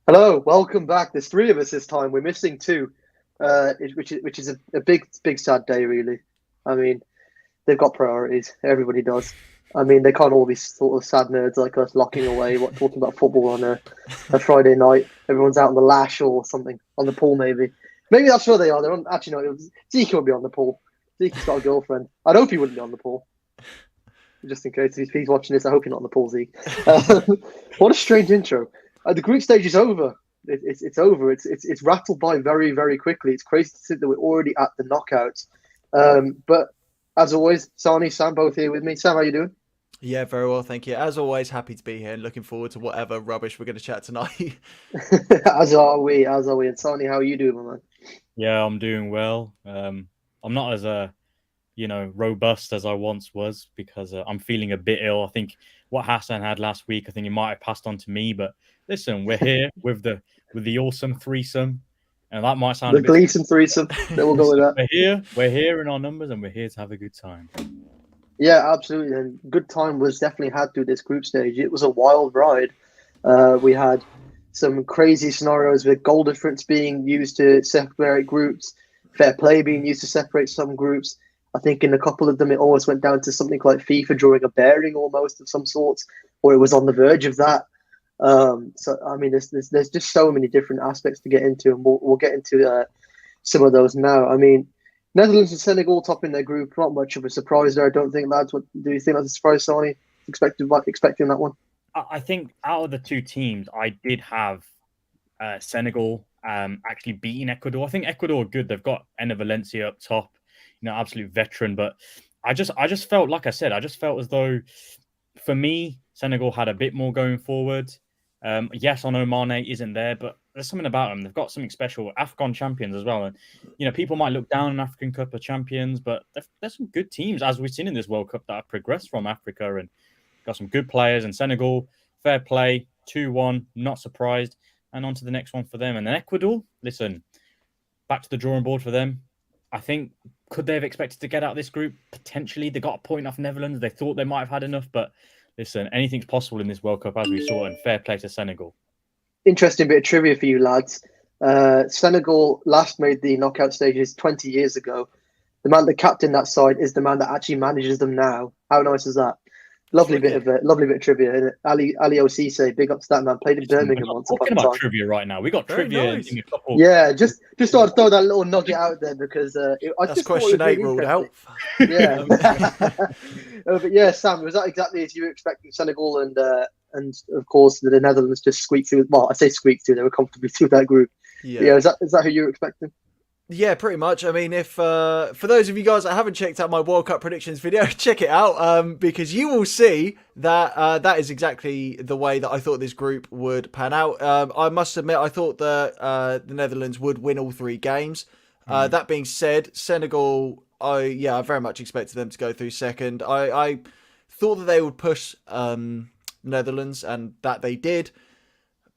Hello, welcome back. There's three of us this time. We're missing two, which is a big sad day really. I mean, they've got priorities. Everybody does. I mean, they can't all be sort of sad nerds like us locking away, talking about football on a Friday night. Everyone's out on the lash or something on the pool maybe. Maybe that's where they are. They're on. Actually, no. Zeke will be on the pool. Zeke's got a girlfriend. I'd hope he wouldn't be on the pool, just in case if he's watching this. I hope you're not on the pool, Zeke. What a strange intro. The group stage is over. It's over. It's rattled by very very quickly. It's crazy to think that we're already at the knockouts. But as always, Sani, Sam, both here with me. Sam, how you doing? Yeah, very well, thank you. As always, happy to be here and looking forward to whatever rubbish we're going to chat tonight. As are we. As are we. And Sani, how are you doing, my man? Yeah, I'm doing well. I'm not as robust as I once was because I'm feeling a bit ill. I think what Hassan had last week, I think it might have passed on to me. But listen, we're here with the awesome threesome, and that might sound The a bit. Gleason threesome. Then we'll go with that. We're here in our numbers, and we're here to have a good time. Yeah, absolutely. And good time was definitely had through this group stage. It was a wild ride. We had some crazy scenarios with goal difference being used to separate groups, fair play being used to separate some groups. I think in a couple of them, it almost went down to something like FIFA drawing a bearing almost of some sorts, or it was on the verge of that. So, I mean, there's just so many different aspects to get into, and we'll get into some of those now. I mean, Netherlands and Senegal topping their group, not much of a surprise there, I don't think, lads. What do you think that's a surprise, Sony? Expecting that one? I think out of the two teams, I did have Senegal actually beating Ecuador. I think Ecuador are good. They've got Enner Valencia up top, absolute veteran. But I just felt, like I said, I just felt as though, for me, Senegal had a bit more going forward. Yes, I know Mane isn't there, but there's something about them. They've got something special. AFCON champions as well. And, people might look down on African Cup of Champions, but there's some good teams, as we've seen in this World Cup, that have progressed from Africa and got some good players. And Senegal, fair play, 2-1, not surprised. And on to the next one for them. And then Ecuador, listen, back to the drawing board for them. I think, could they have expected to get out of this group? Potentially. They got a point off Netherlands. They thought they might have had enough, but listen, anything's possible in this World Cup, as we saw, and fair play to Senegal. Interesting bit of trivia for you, lads. Senegal last made the knockout stages 20 years ago. The man that captained that side is the man that actually manages them now. How nice is that? Lovely bit of trivia. Isn't it? Ali Osise, big up to that man. Played in Birmingham once upon Talking a about time. trivia right now. We got Very trivia nice. in a couple. Yeah, just thought I'd throw that little nugget out there because I That's just thought it question was 8 really ruled interesting. out. Yeah. But yeah, Sam, was that exactly as you were expecting? Senegal and of course the Netherlands just squeaked through. Well, I say squeaked through; they were comfortably through that group. Yeah, is that who you were expecting? Yeah, pretty much. I mean, if for those of you guys that haven't checked out my World Cup predictions video, check it out because you will see that that is exactly the way that I thought this group would pan out. I must admit, I thought that the Netherlands would win all three games. That being said, Senegal, I very much expected them to go through second. I thought that they would push Netherlands, and that they did.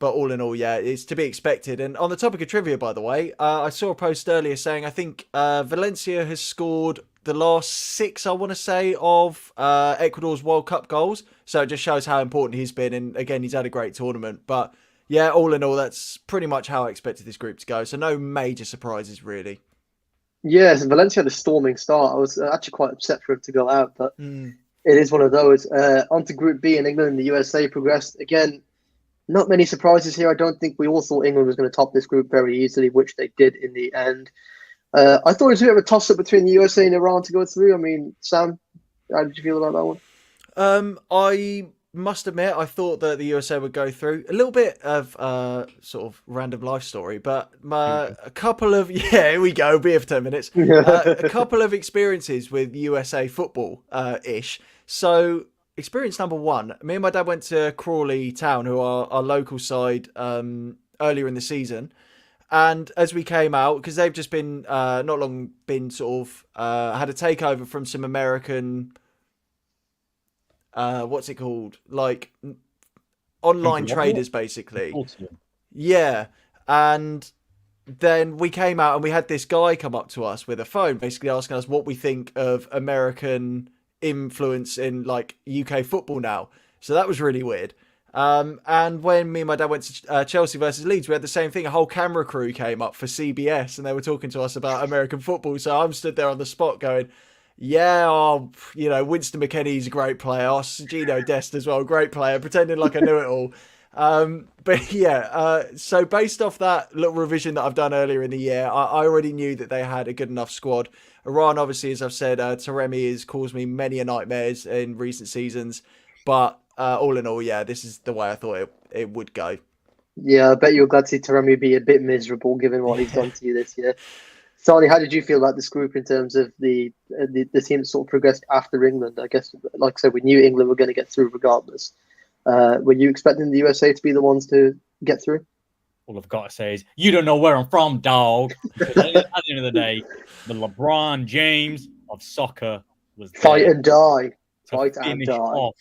But all in all, yeah, it's to be expected. And on the topic of trivia, by the way, I saw a post earlier saying I think Valencia has scored the last 6, I want to say, of Ecuador's World Cup goals. So it just shows how important he's been. And again, he's had a great tournament. But yeah, all in all, that's pretty much how I expected this group to go. So no major surprises, really. Yes, Valencia had a storming start. I was actually quite upset for him to go out, but it is one of those. On to Group B, and England and the USA progressed again. Not many surprises here. I don't think we all thought England was going to top this group very easily, which they did in the end. I thought it was a bit of a toss-up between the USA and Iran to go through. I mean, Sam, how did you feel about that one? I must admit, I thought that the USA would go through. A little bit of sort of random life story, but a couple of here we go, beer for 10 minutes. A couple of experiences with USA football ish. So experience number 1, me and my dad went to Crawley Town, who are our local side, earlier in the season. And as we came out, because they've just been not long been sort of had a takeover from some American, what's it called? Like online traders, basically. Yeah. And then we came out and we had this guy come up to us with a phone, basically asking us what we think of American influence in like UK football now. So that was really weird. And when me and my dad went to Chelsea versus Leeds, we had the same thing. A whole camera crew came up for CBS, and they were talking to us about American football. So I'm stood there on the spot going, yeah, oh, Winston McKennie's a great player. Oh, Gino Dest as well, great player, pretending like I knew it all. But yeah, so based off that little revision that I've done earlier in the year, I already knew that they had a good enough squad. Iran, obviously, as I've said, Taremi has caused me many a nightmares in recent seasons. But all in all, yeah, this is the way I thought it would go. Yeah, I bet you're glad to see Taremi be a bit miserable given what he's done to you this year. Sani, how did you feel about this group in terms of the team that sort of progressed after England? I guess, like I said, we knew England were going to get through regardless. Were you expecting the USA to be the ones to get through? All I've got to say is, you don't know where I'm from, dog. At the end of the day, the LeBron James of soccer was there Fight and die. to Fight and finish die. off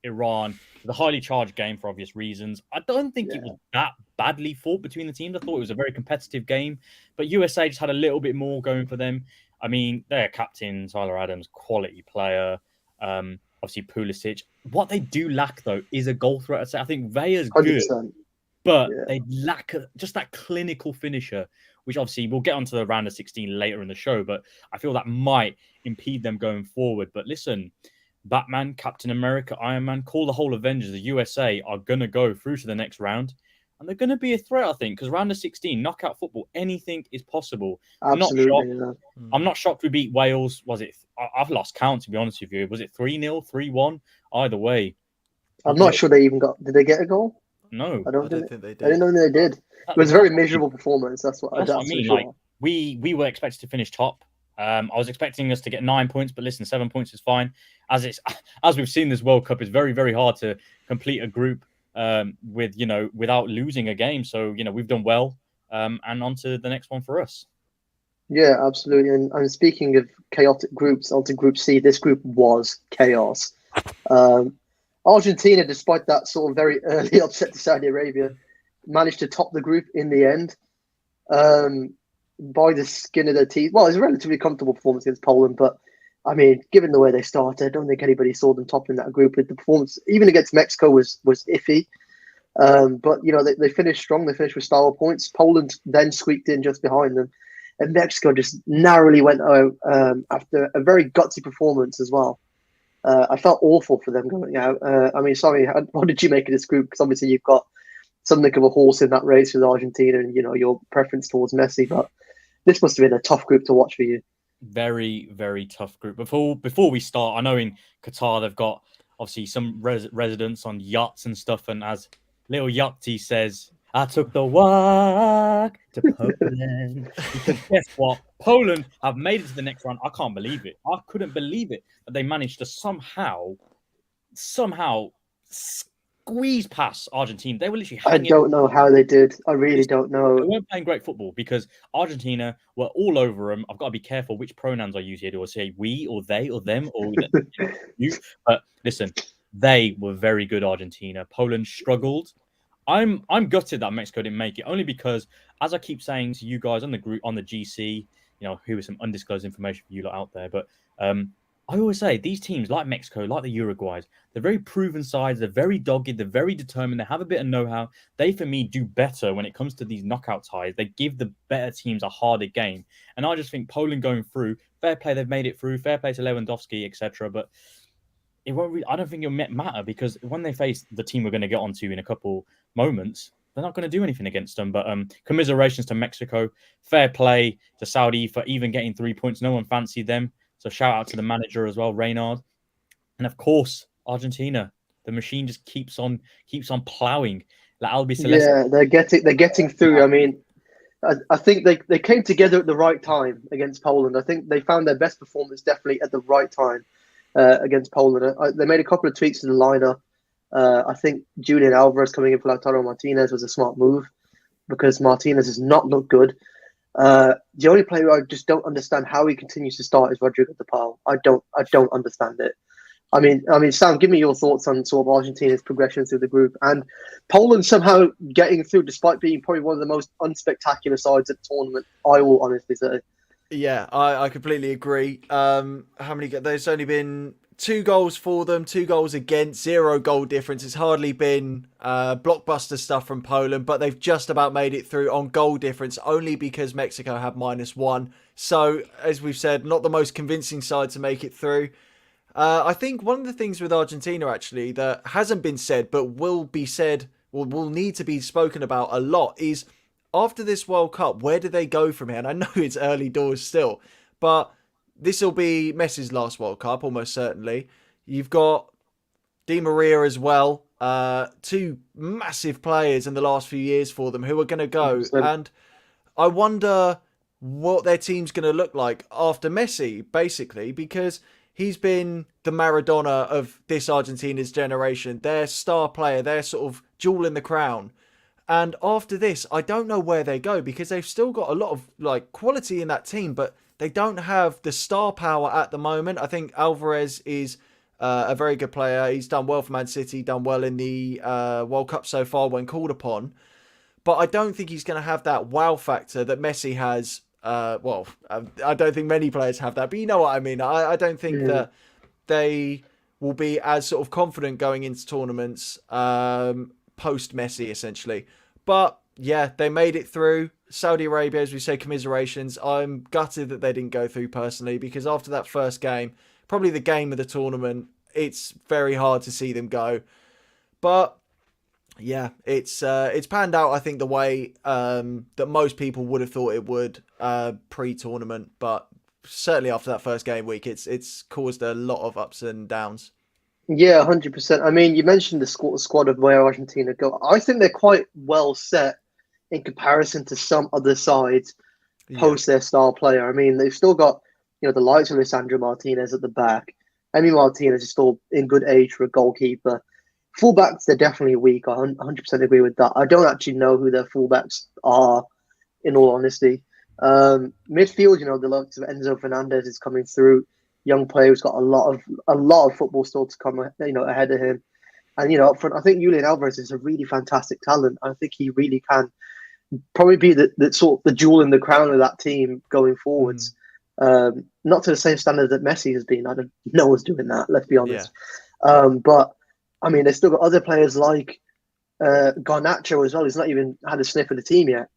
Iran. The highly charged game for obvious reasons. I don't think it was that badly fought between the teams. I thought it was a very competitive game, but USA just had a little bit more going for them. I mean, their captain, Tyler Adams, quality player. Obviously, Pulisic. What they do lack, though, is a goal threat. I think Vea's good, 100%. but they lack just that clinical finisher, which obviously we'll get onto the round of 16 later in the show, but I feel that might impede them going forward. But listen, Batman, Captain America, Iron Man, call the whole Avengers. The USA are going to go through to the next round. And they're going to be a threat, I think, because round of 16, knockout football, anything is possible. Absolutely. I'm not shocked we beat Wales. Was it? I've lost count, to be honest with you. Was it 3-0, 3-1? Either way. I'm not sure they even got... Did they get a goal? No. I don't think they did. I didn't know they did. It was a very miserable performance. That's what I mean. Sure. Like, we were expected to finish top. I was expecting us to get 9 points, but listen, 7 points is fine. As we've seen this World Cup, it's very, very hard to complete a group without losing a game. So, we've done well. And on to the next one for us. Yeah, absolutely. And speaking of chaotic groups, onto Group C, this group was chaos. Argentina, despite that sort of very early upset to Saudi Arabia, managed to top the group in the end by the skin of their teeth. Well, it was a relatively comfortable performance against Poland, but I mean, given the way they started, I don't think anybody saw them topping that group. With the performance, even against Mexico, was iffy. But they finished strong. They finished with style points. Poland then squeaked in just behind them, and Mexico just narrowly went out after a very gutsy performance as well. I felt awful for them going out. I mean, sorry, what did you make of this group? Because obviously you've got something of a horse in that race with Argentina, and your preference towards Messi. But this must have been a tough group to watch for you. Very, very tough group. Before we start, I know in Qatar they've got obviously some residents on yachts and stuff, and as little Yachty says, I took the walk to Poland. Because guess what? Poland have made it to the next round. I can't believe it. I couldn't believe it that they managed to somehow squeeze past Argentina. They were literally I don't know how they did. I really don't know. They weren't playing great football because Argentina were all over them. I've got to be careful which pronouns I use here. Do I say we or they or them or you? But listen, they were very good, Argentina. Poland struggled. I'm gutted that Mexico didn't make it, only because, as I keep saying to you guys on the group, on the GC, who is some undisclosed information for you lot out there, but I always say these teams like Mexico, like the Uruguays, they're very proven sides. They're very dogged. They're very determined. They have a bit of know-how. They, for me, do better when it comes to these knockout ties. They give the better teams a harder game. And I just think Poland going through, fair play, they've made it through. Fair play to Lewandowski, etc. But it won't really, I don't think it'll matter, because when they face the team we're going to get onto in a couple moments, they're not going to do anything against them. But commiserations to Mexico. Fair play to Saudi for even getting 3 points. No one fancied them. So shout out to the manager as well, Reynard. And of course, Argentina. The machine just keeps on plowing. Like Albi Celeste. Yeah, they're getting through. I mean, I think they came together at the right time against Poland. I think they found their best performance definitely at the right time against Poland. They made a couple of tweaks to the lineup. I think Julian Alvarez coming in for Lautaro Martinez was a smart move, because Martinez has not looked good. The only player I just don't understand how he continues to start is Rodrigo de Paul. I don't understand it. I mean, Sam, give me your thoughts on sort of Argentina's progression through the group and Poland somehow getting through despite being probably one of the most unspectacular sides at the tournament. I will honestly say. Yeah, I completely agree. How many? There's only been 2 goals for them, 2 goals against, 0 goal difference. It's hardly been blockbuster stuff from Poland, but they've just about made it through on goal difference only because Mexico had -1. So, as we've said, not the most convincing side to make it through. I think one of the things with Argentina, actually, that hasn't been said, but will be said, or will need to be spoken about a lot, is after this World Cup, where do they go from here? And I know it's early doors still, but this will be Messi's last World Cup, almost certainly. You've got Di Maria as well. 2 massive players in the last few years for them who are going to go. 100%. And I wonder what their team's going to look like after Messi, basically, because he's been the Maradona of this Argentina's generation. Their star player, their sort of jewel in the crown. And after this, I don't know where they go because they've still got a lot of like quality in that team, but they don't have the star power at the moment. I think Alvarez is a very good player. He's done well for Man City, done well in the World Cup so far when called upon. But I don't think he's going to have that wow factor that Messi has. I don't think many players have that, but you know what I mean. I don't think that they will be as sort of confident going into tournaments post Messi, essentially. But yeah, they made it through. Saudi Arabia, as we say, commiserations. I'm gutted that they didn't go through personally, because after that first game, probably the game of the tournament, it's very hard to see them go. But yeah, it's panned out, I think, the way that most people would have thought it would pre-tournament. But certainly after that first game week, it's caused a lot of ups and downs. Yeah, 100%. I mean, you mentioned the squad of where Argentina go. I think they're quite well set in comparison to some other sides post their star player. I mean, they've still got, the likes of Lisandro Martinez at the back. Emi Martinez is still in good age for a goalkeeper. Fullbacks, they're definitely weak. I 100% agree with that. I don't actually know who their fullbacks are, in all honesty. Midfield, the likes of Enzo Fernandez is coming through. Young player who's got a lot of football still to come, ahead of him. And up front, I think Julian Alvarez is a really fantastic talent. I think he really can probably be the jewel in the crown of that team going forwards. Not to the same standard that Messi has been. No one's doing that. Let's be honest. Yeah. But I mean, they've still got other players like Garnacho as well. He's not even had a sniff of the team yet.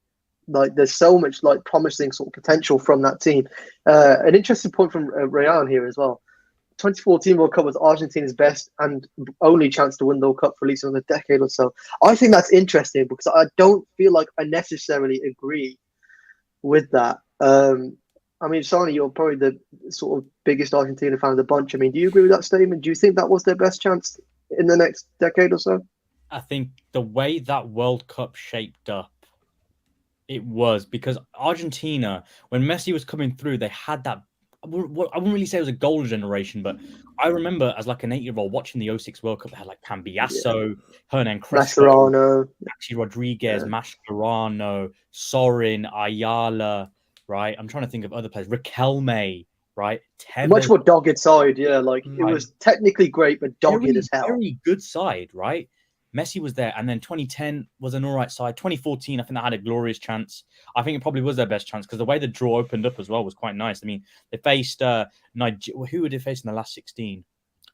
Like, there's so much promising sort of potential from that team. An interesting point from Rayan here as well. 2014 World Cup was Argentina's best and only chance to win the World Cup for at least another decade or so. I think that's interesting because I don't feel like I necessarily agree with that. I mean, Sani, you're probably the sort of biggest Argentina fan of the bunch. I mean, do you agree with that statement? Do you think that was their best chance in the next decade or so? I think the way that World Cup shaped up, it was because Argentina, when Messi was coming through, they had that. I wouldn't really say it was a goal generation, but I remember as like an 8-year-old watching the 06 World Cup, they had like Cambiasso, Hernan Crespo, Maxi Rodriguez, Mascherano, Sorin, Ayala, right? I'm trying to think of other players. Riquelme, right? Tevez. Much more dogged side, yeah. Like, it was technically great, but dogged as hell. Very good side, right? Messi was there, and then 2010 was an all right side. 2014, I think they had a glorious chance. I think it probably was their best chance because the way the draw opened up as well was quite nice. I mean, they faced who would they face in the last 16? I'm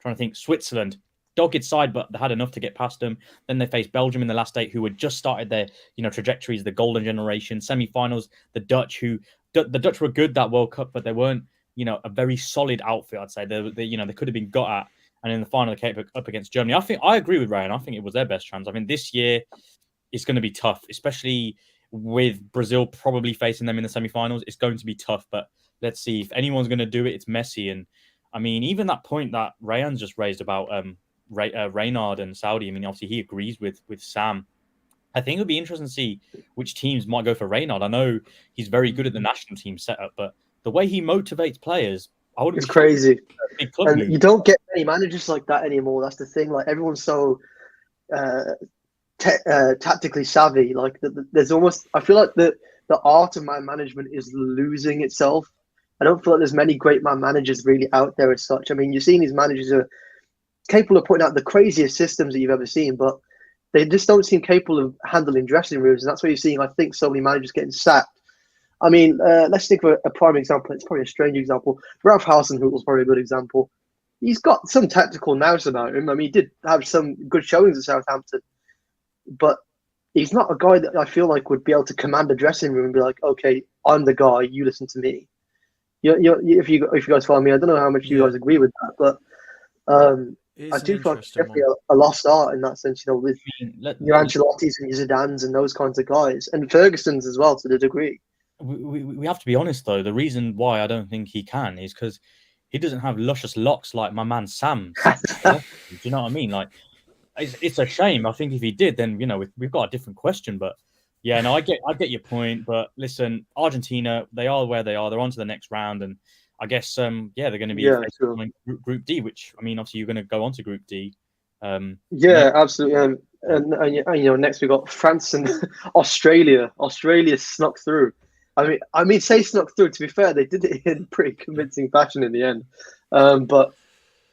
trying to think. Switzerland, dogged side, but they had enough to get past them. Then they faced Belgium in the last 8, who had just started their trajectories, the golden generation. Semi-finals, the Dutch, the Dutch were good that World Cup, but they weren't a very solid outfit. I'd say they could have been got at. And in the final, they came up against Germany. I agree with Ryan. I think it was their best chance. I mean, this year it's going to be tough, especially with Brazil probably facing them in the semi-finals. It's going to be tough, but let's see. If anyone's going to do it, it's Messi. And I mean, even that point that Ryan's just raised about Reynard and Saudi, I mean, obviously he agrees with Sam. I think it would be interesting to see which teams might go for Reynard. I know he's very good at the national team setup, but the way he motivates players, it's crazy. And you don't get many managers like that anymore. That's the thing. Like, everyone's so tactically savvy. Like, there's almost, I feel like the art of man management is losing itself. I don't feel like there's many great man managers really out there as such. I mean, you're seeing these managers are capable of putting out the craziest systems that you've ever seen, but they just don't seem capable of handling dressing rooms. And that's why you're seeing, I think, so many managers getting sacked. I mean, let's think of a prime example. It's probably a strange example. Ralph Hasenhüttl was probably a good example. he's got some tactical nous about him. I mean, he did have some good showings at Southampton, but he's not a guy that I feel like would be able to command a dressing room and be like, okay, I'm the guy, you listen to me. If you guys follow me, I don't know how much you guys agree with that, but I do feel like it's definitely a lost art in that sense, with your Ancelottis and your Zidanes and those kinds of guys, and Ferguson's as well to the degree. We have to be honest, though. The reason why I don't think he can is because he doesn't have luscious locks like my man Sam. Do you know what I mean? Like, it's a shame. I think if he did, then we've got a different question. But yeah, no, I get your point. But listen, Argentina, they are where they are. They're on to the next round, and I guess they're going to be Group D, which I mean, obviously you're going to go on to Group D. Absolutely. And next we got France and Australia. Australia snuck through. I mean, say snuck through. To be fair, they did it in pretty convincing fashion in the end. But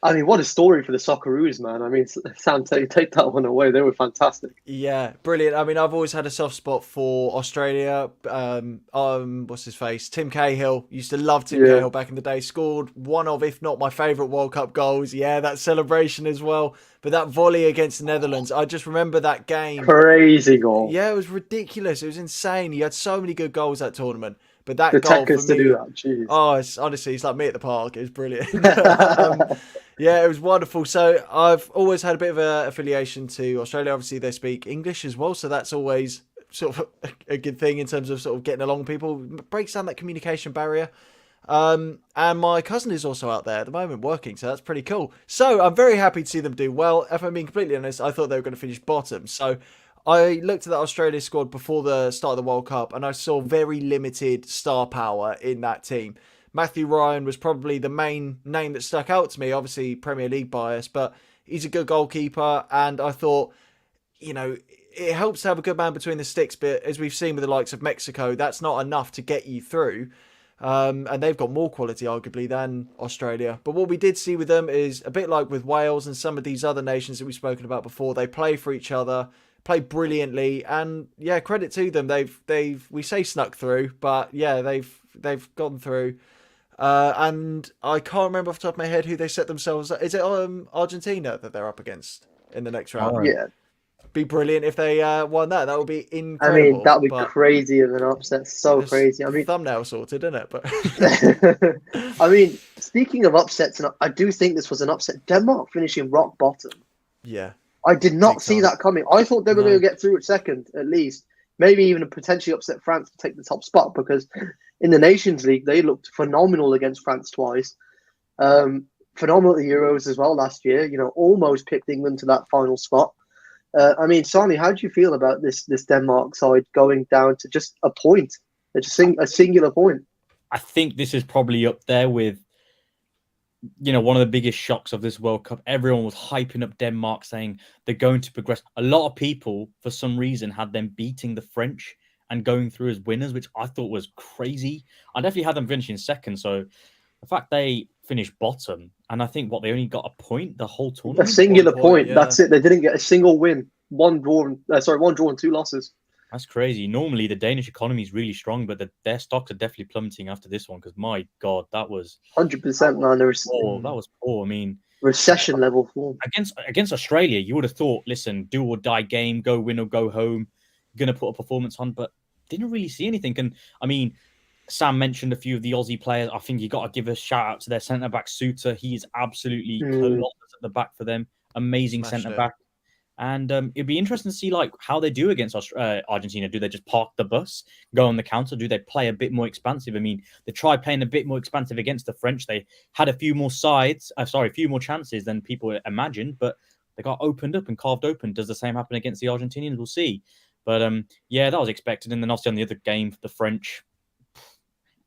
I mean, what a story for the Socceroos, man. I mean, Sam, take that one away. They were fantastic. Yeah, brilliant. I mean, I've always had a soft spot for Australia. What's his face? Tim Cahill. Used to love Tim Cahill back in the day. Scored one of, if not my favourite World Cup goals. Yeah, that celebration as well. But that volley against the Netherlands, I just remember that game. Crazy goal. Yeah, it was ridiculous. It was insane. He had so many good goals that tournament. But that the goal for me, to do that, jeez. Oh, it's like me at the park. It was brilliant. Yeah, it was wonderful. So I've always had a bit of an affiliation to Australia. Obviously, they speak English as well, so that's always sort of a good thing in terms of sort of getting along with people. Breaks down that communication barrier. And my cousin is also out there at the moment working, so that's pretty cool. So I'm very happy to see them do well. If I'm being completely honest, I thought they were going to finish bottom. So I looked at the Australia squad before the start of the World Cup, and I saw very limited star power in that team. Matthew Ryan was probably the main name that stuck out to me. Obviously, Premier League bias, but he's a good goalkeeper. And I thought, it helps to have a good man between the sticks. But as we've seen with the likes of Mexico, that's not enough to get you through. And they've got more quality, arguably, than Australia. But what we did see with them is a bit like with Wales and some of these other nations that we've spoken about before. They play for each other, play brilliantly, and yeah, credit to them. We say snuck through, but yeah, they've gone through. And I can't remember off the top of my head who they set themselves. Is it Argentina that they're up against in the next round? Yeah, be brilliant if they won that. That would be incredible. I mean, that would be crazy of an upset. So crazy. I mean, thumbnail sorted, isn't it? But I mean, speaking of upsets, and I do think this was an upset. Denmark finishing rock bottom. Yeah, I did not see that coming. I thought they were going to get through at second, at least. Maybe even potentially upset France to take the top spot, because in the Nations League, they looked phenomenal against France twice. Phenomenal at the Euros as well last year. Almost picked England to that final spot. I mean, Sani, how do you feel about this Denmark side going down to just a point, a singular point? I think this is probably up there with, one of the biggest shocks of this World Cup. Everyone was hyping up Denmark, saying they're going to progress. A lot of people, for some reason, had them beating the French and going through as winners, which I thought was crazy. I definitely had them finishing second. So the fact they finished bottom, and I think they only got a point the whole tournament. A singular point. Yeah. That's it. They didn't get a single win. One draw and 2 losses. That's crazy. Normally, the Danish economy is really strong, but their stocks are definitely plummeting after this one. Because my God, that was 100%, man. That was poor. I mean, recession level form against Australia. You would have thought, listen, do or die game, go win or go home. Going to put a performance on, but didn't really see anything. And I mean, Sam mentioned a few of the Aussie players. I think you got to give a shout out to their centre back Suter. He is absolutely colossal at the back for them. Amazing centre back. And it'd be interesting to see how they do against Argentina. Do they just park the bus, go on the counter? Do they play a bit more expansive? I mean, they tried playing a bit more expansive against the French. They had a few more chances than people imagined, but they got opened up and carved open. Does the same happen against the Argentinians? We'll see. But that was expected. And then obviously on the other game, the French,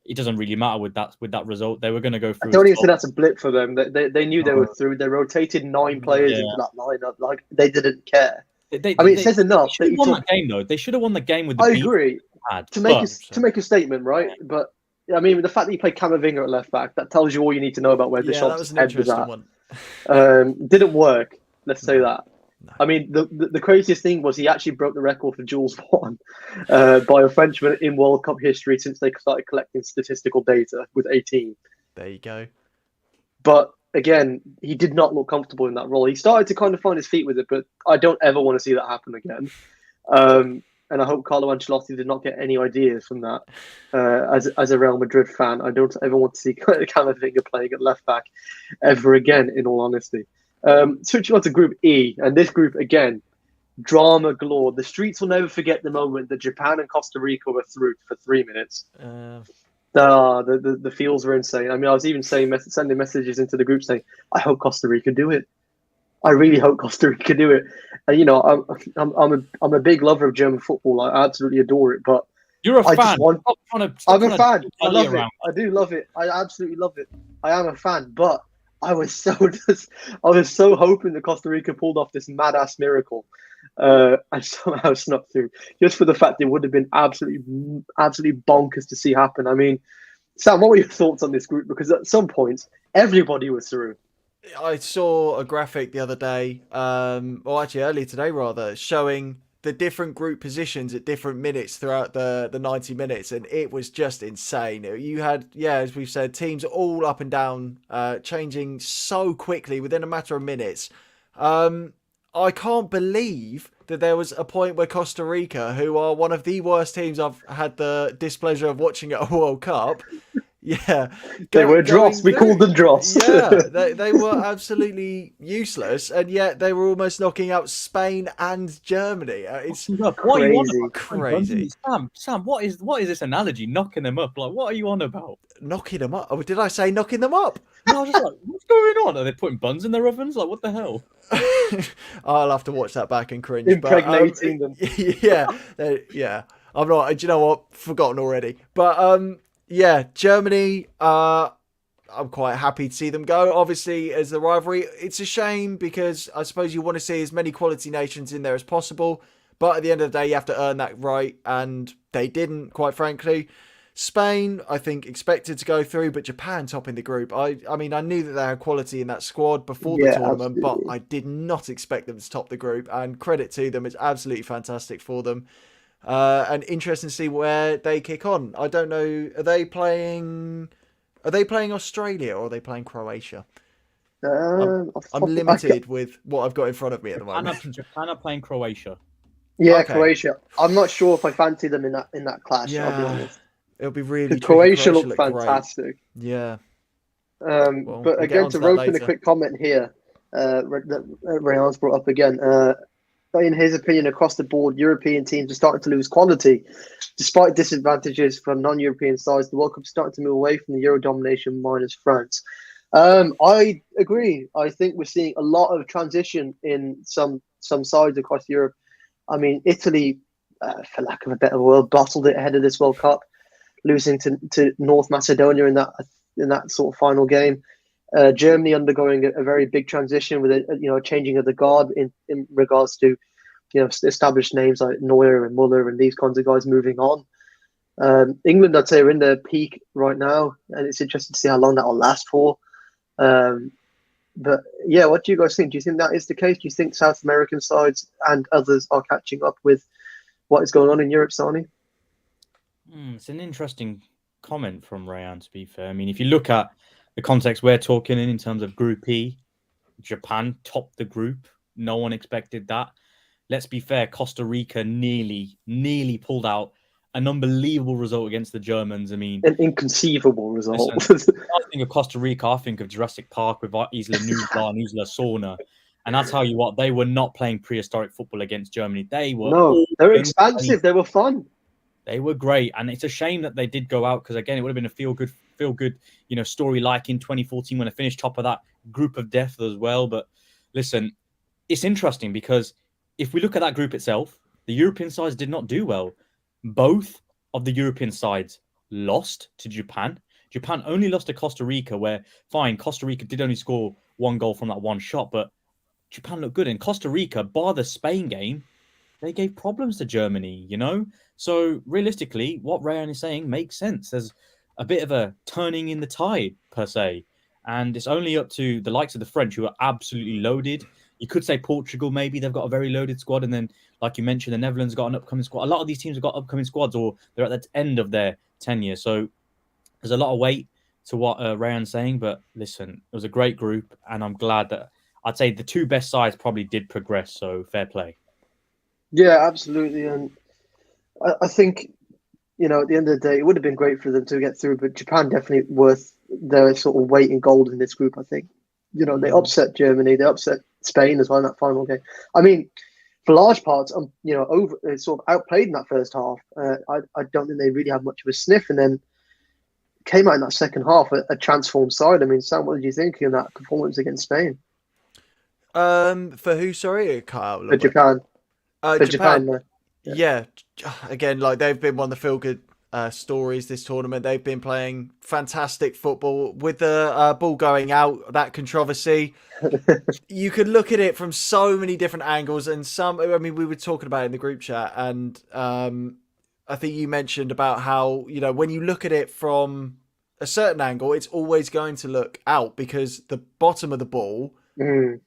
it doesn't really matter with that result. They were going to go through. I don't even think that's a blip for them. They knew they were through. They rotated 9 players into that lineup. They didn't care. It says enough. They should have won that game, though. They should have won the game with the I agree. To make a statement, right? But I mean, the fact that you play Camavinga at left back, that tells you all you need to know about where Deschamps' head was at. Didn't work. Let's say that. No. I mean, the craziest thing was he actually broke the record for Jules Vaughn by a Frenchman in World Cup history since they started collecting statistical data with 18. There you go. But again, he did not look comfortable in that role. He started to kind of find his feet with it, but I don't ever want to see that happen again. And I hope Carlo Ancelotti did not get any ideas from that. As a Real Madrid fan, I don't ever want to see Camavinga playing at left back ever again, in all honesty. Switching on to Group E, and this group, again, drama galore. The streets will never forget the moment that Japan and Costa Rica were through for 3 minutes. The feels were insane. I mean, I was even sending messages into the group saying, "I hope Costa Rica do it. I really hope Costa Rica do it." And I'm a big lover of German football. I absolutely adore it. But you're a fan. I'm a fan. I love it. I do love it. I absolutely love it. I am a fan. But I was so hoping that Costa Rica pulled off this mad-ass miracle. And somehow snuck through, just for the fact it would have been absolutely bonkers to see happen. I mean, Sam, what were your thoughts on this group? Because at some points, everybody was through. I saw a graphic the other day, or actually earlier today rather, showing the different group positions at different minutes throughout the 90 minutes, and it was just insane. You had, as we've said, teams all up and down, changing so quickly within a matter of minutes. I can't believe that there was a point where Costa Rica, who are one of the worst teams I've had the displeasure of watching at a World Cup, they were dross. We called them dross. They were absolutely useless, and yet they were almost knocking out Spain and Germany. It's crazy. Sam, what is this analogy? Knocking them up? Like, what are you on about? Knocking them up? Oh, did I say knocking them up? No, I was just like, what's going on? Are they putting buns in their ovens? Like, what the hell? I'll have to watch that back and cringe. Impregnating them. Yeah. I'm not. Do you know what? Forgotten already. But Germany. I'm quite happy to see them go. Obviously, as the rivalry, it's a shame because I suppose you want to see as many quality nations in there as possible. But at the end of the day, you have to earn that right, and they didn't, quite frankly. Spain, I think, expected to go through, but Japan topping the group. I mean, I knew that they had quality in that squad before the tournament, but I did not expect them to top the group. And credit to them, it's absolutely fantastic for them. And interesting to see where they kick on. I don't know. Are they playing Australia or are they playing Croatia? I'm limited with what I've got in front of me at the moment. Japan are playing Croatia. Yeah, okay. Croatia. I'm not sure if I fancy them in that clash. Yeah. I'll be honest. It'll be really Croatia looked fantastic. Great. Yeah. But again, to rope in a quick comment here, that Rayan's brought up again. In his opinion, across the board, European teams are starting to lose quality. Despite disadvantages from non-European sides, the World Cup is starting to move away from the Euro domination minus France. I agree. I think we're seeing a lot of transition in some sides across Europe. I mean, Italy, for lack of a better word, bottled it ahead of this World Cup, losing to North Macedonia in that sort of final game. Germany undergoing a very big transition with a changing of the guard in regards to established names like Neuer and Muller and these kinds of guys moving on. England, I'd say, are in their peak right now, and it's interesting to see how long that will last for. But yeah, what do you guys think? Do you think that is the case? Do you think South American sides and others are catching up with what is going on in Europe, Sani? It's an interesting comment from Rayan, to be fair. I mean, if you look at the context we're talking in terms of Group E, Japan topped the group. No one expected that. Let's be fair, Costa Rica nearly pulled out an unbelievable result against the Germans. I mean, an inconceivable result. Listen, I think of Costa Rica, I think of Jurassic Park with Isla Nublar and Isla Sorna. And I tell you what, they were not playing prehistoric football against Germany. They were expansive. They were fun. They were great, and it's a shame that they did go out because again, it would have been a feel good, story like in 2014 when they finished top of that group of death as well. But listen, it's interesting because if we look at that group itself, the European sides did not do well. Both of the European sides lost to Japan. Japan only lost to Costa Rica, where fine, Costa Rica did only score one goal from that one shot, but Japan looked good. And Costa Rica, bar the Spain game, they gave problems to Germany, So realistically, what Rayan is saying makes sense. There's a bit of a turning in the tide, per se. And it's only up to the likes of the French, who are absolutely loaded. You could say Portugal, maybe they've got a very loaded squad. And then, like you mentioned, the Netherlands got an upcoming squad. A lot of these teams have got upcoming squads, or they're at the end of their tenure. So there's a lot of weight to what Rayan's saying, but listen, it was a great group, and I'm glad that I'd say the two best sides probably did progress. So fair play. Yeah, absolutely. And I think, at the end of the day, it would have been great for them to get through, but Japan definitely worth their sort of weight in gold in this group, I think. They upset Germany, they upset Spain as well in that final game. I mean, for large parts, sort of outplayed in that first half. I don't think they really had much of a sniff, and then came out in that second half a transformed side. I mean, Sam, what did you think of that performance against Spain? For who? Sorry, it cut out a For little bit. Japan. For Japan. Yeah. Again, like they've been one of the feel good stories this tournament. They've been playing fantastic football with the ball going out. That controversy, you could look at it from so many different angles, and some. I mean, we were talking about it in the group chat, and I think you mentioned about how when you look at it from a certain angle, it's always going to look out because the bottom of the ball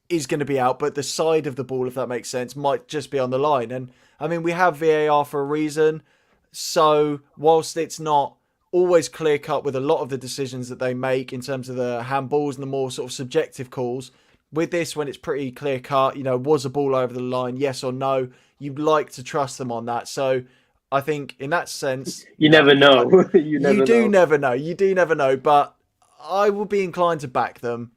is going to be out, but the side of the ball, if that makes sense, might just be on the line. And I mean, we have VAR for a reason. So whilst it's not always clear cut with a lot of the decisions that they make in terms of the handballs and the more sort of subjective calls, with this, when it's pretty clear cut, was a ball over the line, yes or no, you'd like to trust them on that. So I think in that sense, you never know. You do never know. You do never know, but I will be inclined to back them.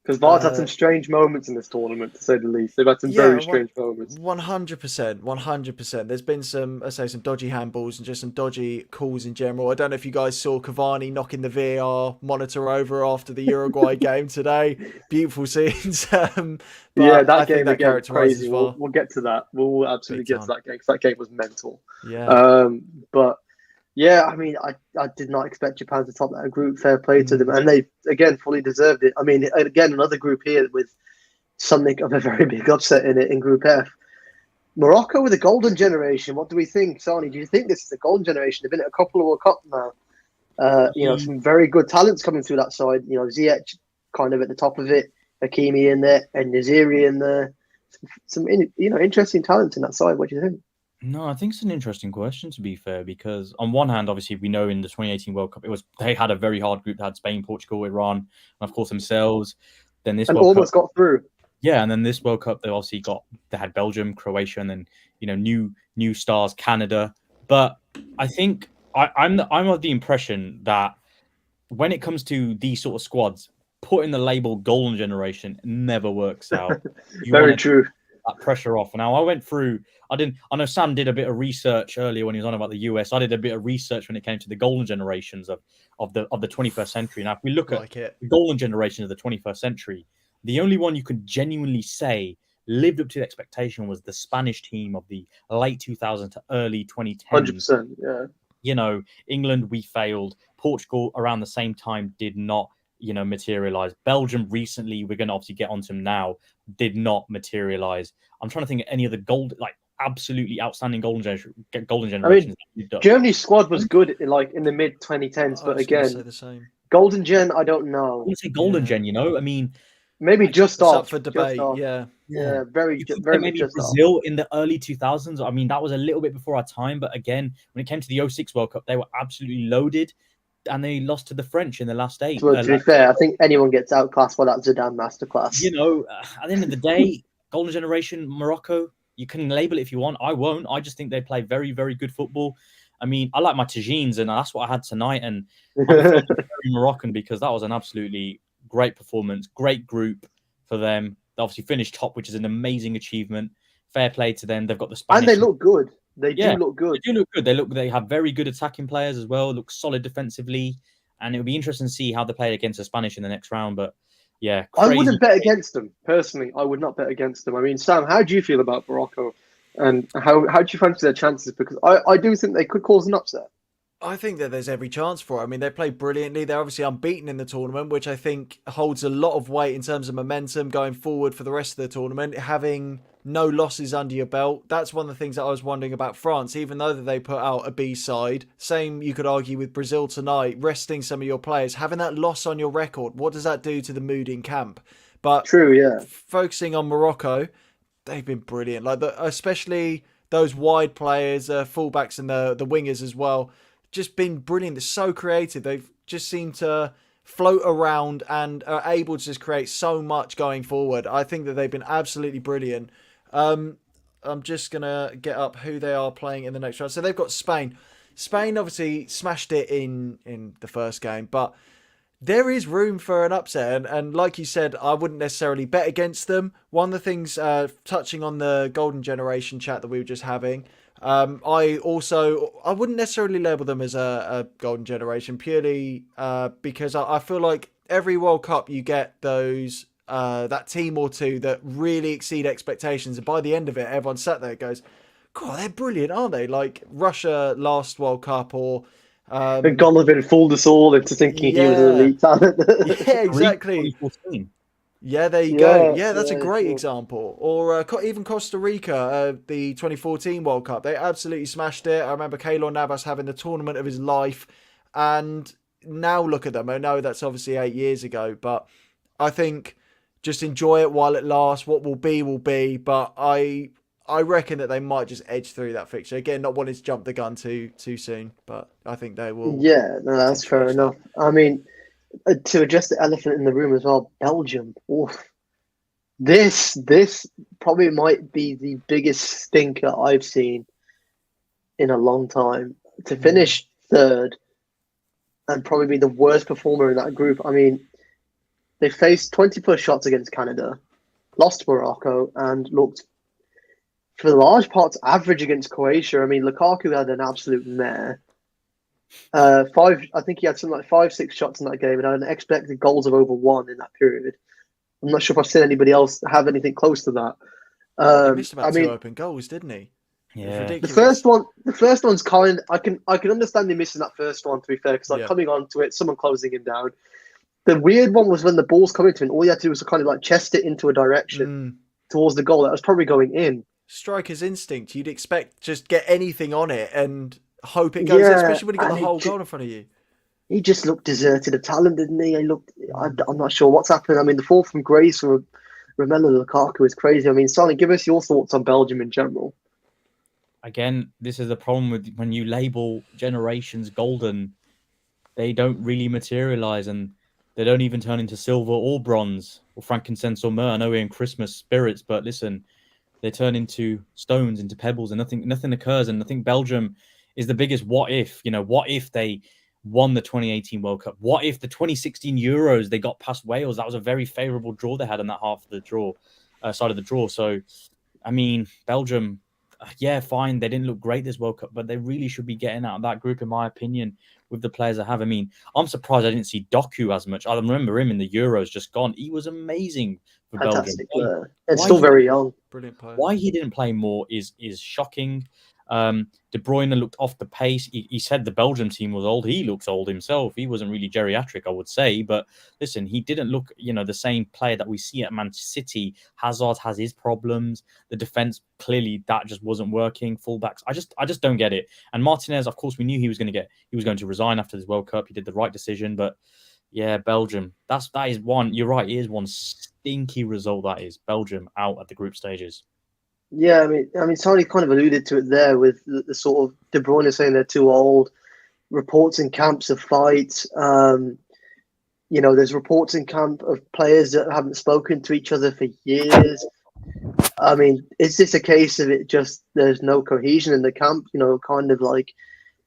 Because VAR's had some strange moments in this tournament, to say the least. They've had some very strange moments. 100%, 100%. There's been some dodgy handballs and just some dodgy calls in general. I don't know if you guys saw Cavani knocking the VAR monitor over after the Uruguay game today. Beautiful scenes. But that game again, crazy. We'll get to that. We'll absolutely get to that game because that game was mental. Yeah. But yeah, I mean, I did not expect Japan to top that group. Fair play to them. And they, again, fully deserved it. I mean, again, another group here with something of a very big upset in it in Group F. Morocco with a golden generation. What do we think, Sani? Do you think this is a golden generation? They've been at a couple of World Cups now. Some very good talents coming through that side. Ziyech kind of at the top of it. Hakimi in there. And Naziri in there. Some interesting talents in that side. What do you think? No, I think it's an interesting question, to be fair, because on one hand, obviously, we know in the 2018 World Cup, they had a very hard group. They had Spain, Portugal, Iran, and of course themselves. Then this World almost Cup, got through. Yeah, and then this World Cup, they had Belgium, Croatia, and then new stars, Canada. But I think I'm of the impression that when it comes to these sort of squads, putting the label golden generation never works out. Very true. That pressure off. Now I went through. I know Sam did a bit of research earlier when he was on about the US. I did a bit of research when it came to the golden generations of the 21st century. Now, if we look at the golden generation of the 21st century, the only one you could genuinely say lived up to the expectation was the Spanish team of the late 2000s to early 2010s. 100%, yeah. England, we failed. Portugal around the same time did not, materialize. Belgium recently, we're going to obviously get onto them now, did not materialize. I'm trying to think of any of the absolutely outstanding golden generations. I mean, Germany's squad was good in the mid 2010s, but again, the same. Golden gen, I don't know. I wouldn't say golden gen, I mean, maybe just off. Up for debate, yeah, very maybe just Brazil off. In the early 2000s. I mean, that was a little bit before our time, but again, when it came to the 06 World Cup, they were absolutely loaded, and they lost to the French in the last 8. Well, to be fair, I think anyone gets outclassed by that Zidane masterclass. At the end of the day, golden generation, Morocco, you can label it if you want. I won't. I just think they play very, very good football. I mean, I like my tagines, and that's what I had tonight. And I'm very Moroccan because that was an absolutely great performance, great group for them. They obviously finished top, which is an amazing achievement. Fair play to them. They've got the Spanish. And they look good. They do look good. They do look good. They have very good attacking players as well. Look solid defensively. And it'll be interesting to see how they play against the Spanish in the next round. But yeah, I wouldn't bet against them personally. I would not bet against them. I mean, Sam, how do you feel about Morocco, and how do you fancy their chances? Because I do think they could cause an upset. I think that there's every chance for it. I mean, they play brilliantly. They're obviously unbeaten in the tournament, which I think holds a lot of weight in terms of momentum going forward for the rest of the tournament. Having no losses under your belt. That's one of the things that I was wondering about France, even though that they put out a B side. Same, you could argue, with Brazil tonight, resting some of your players. Having that loss on your record, what does that do to the mood in camp? But true, yeah. Focusing on Morocco, they've been brilliant. Especially those wide players, fullbacks and the wingers as well. Just been brilliant. They're so creative. They've just seem to float around and are able to just create so much going forward. I think that they've been absolutely brilliant. I'm just going to get up who they are playing in the next round. So they've got Spain. Spain obviously smashed it in the first game, but there is room for an upset. And like you said, I wouldn't necessarily bet against them. One of the things, touching on the Golden Generation chat that we were just having, I wouldn't necessarily label them as a Golden Generation purely because I feel like every World Cup you get those that team or two that really exceed expectations, and by the end of it, everyone sat there and goes, "God, they're brilliant, aren't they?" Like Russia last World Cup, or And Golovin fooled us all into thinking he was an elite talent. yeah, exactly. 2014. Yeah, there you go. Yeah, Yeah, that's a great sure. example. Or even Costa Rica, the 2014 World Cup. They absolutely smashed it. I remember Keylor Navas having the tournament of his life. And now look at them. I know that's obviously 8 years ago, but I think just enjoy it while it lasts. What will be, will be. But I reckon that they might just edge through that fixture. Again, not wanting to jump the gun too soon, but I think they will. Yeah, no, that's fair enough. I mean, to address the elephant in the room as well, Belgium. Oof. This probably might be the biggest stinker I've seen in a long time. To finish third and probably be the worst performer in that group. I mean, they faced 20+ shots against Canada, lost to Morocco, and looked for the large parts average against Croatia. I mean, Lukaku had an absolute mare. I think he had something like 5-6 shots in that game and had an expected goals of over 1 in that period. I'm not sure if I've seen anybody else have anything close to that. He missed about 2 open goals, didn't he? Yeah. The first one's kind. I can understand him missing that first one, to be fair, because coming on to it, someone closing him down. The weird one was when the ball's coming to him, all you had to do was kind of like chest it into a direction towards the goal. That was probably going in. Striker's instinct. You'd expect just get anything on it and hope it goes in, especially when you got the whole goal in front of you. He just looked deserted of talent, didn't he? I'm not sure what's happening. I mean, the fall from grace from Romelu Lukaku is crazy. I mean, Sani, give us your thoughts on Belgium in general. Again, this is the problem with when you label generations golden, they don't really materialize and they don't even turn into silver or bronze or frankincense or myrrh. I know we're in Christmas spirits, but listen, they turn into stones, into pebbles, and nothing occurs. And I think Belgium is the biggest what if. You know, what if they won the 2018 World Cup? What if the 2016 Euros they got past Wales? That was a very favourable draw they had on that half of the draw, side of the draw. So, I mean, Belgium, yeah, fine. They didn't look great this World Cup, but they really should be getting out of that group, in my opinion, with the players they have. I mean, I'm surprised I didn't see Doku as much. I remember him in the Euros just gone. He was amazing for Fantastic Belgium. player. And still very young. Brilliant player. Why he didn't play more is shocking. De Bruyne looked off the pace. He said the Belgium team was old. He looks old himself. He wasn't really geriatric, I would say. But listen, he didn't look, the same player that we see at Man City. Hazard has his problems. The defense, clearly, that just wasn't working. Fullbacks, I just don't get it. And Martinez, of course, we knew he was going to resign after this World Cup. He did the right decision. But yeah, Belgium, that is one. You're right. It is one stinky result. That is Belgium out at the group stages. Yeah, I mean, Sani kind of alluded to it there with the sort of De Bruyne saying they're too old. Reports in camps of fights. There's reports in camp of players that haven't spoken to each other for years. I mean, is this a case of it just there's no cohesion in the camp? Kind of like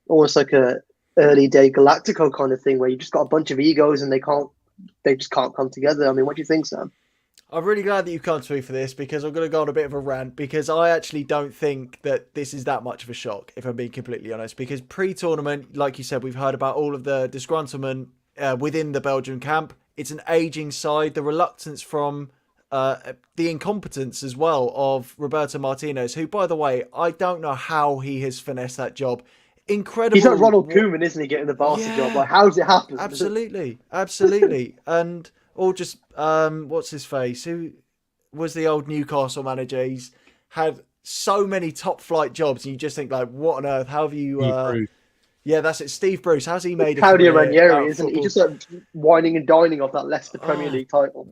almost like a early day Galactico kind of thing where you just got a bunch of egos and they just can't come together. I mean, what do you think, Sam? I'm really glad that you've come to me for this because I'm going to go on a bit of a rant because I actually don't think that this is that much of a shock, if I'm being completely honest. Because pre-tournament, like you said, we've heard about all of the disgruntlement within the Belgian camp. It's an ageing side. The reluctance from the incompetence as well of Roberto Martinez, who, by the way, I don't know how he has finessed that job. Incredible. He's like Ronald Koeman, isn't he, getting the Barca job? Like, how's it happen? Absolutely. And... or just, what's his face? Who was the old Newcastle manager? He's had so many top flight jobs, and you just think, like, what on earth? How have you? Yeah, that's it. Steve Bruce. How's he made it? Claudio Ranieri, isn't he? He just like whining and dining off that Leicester Premier League title.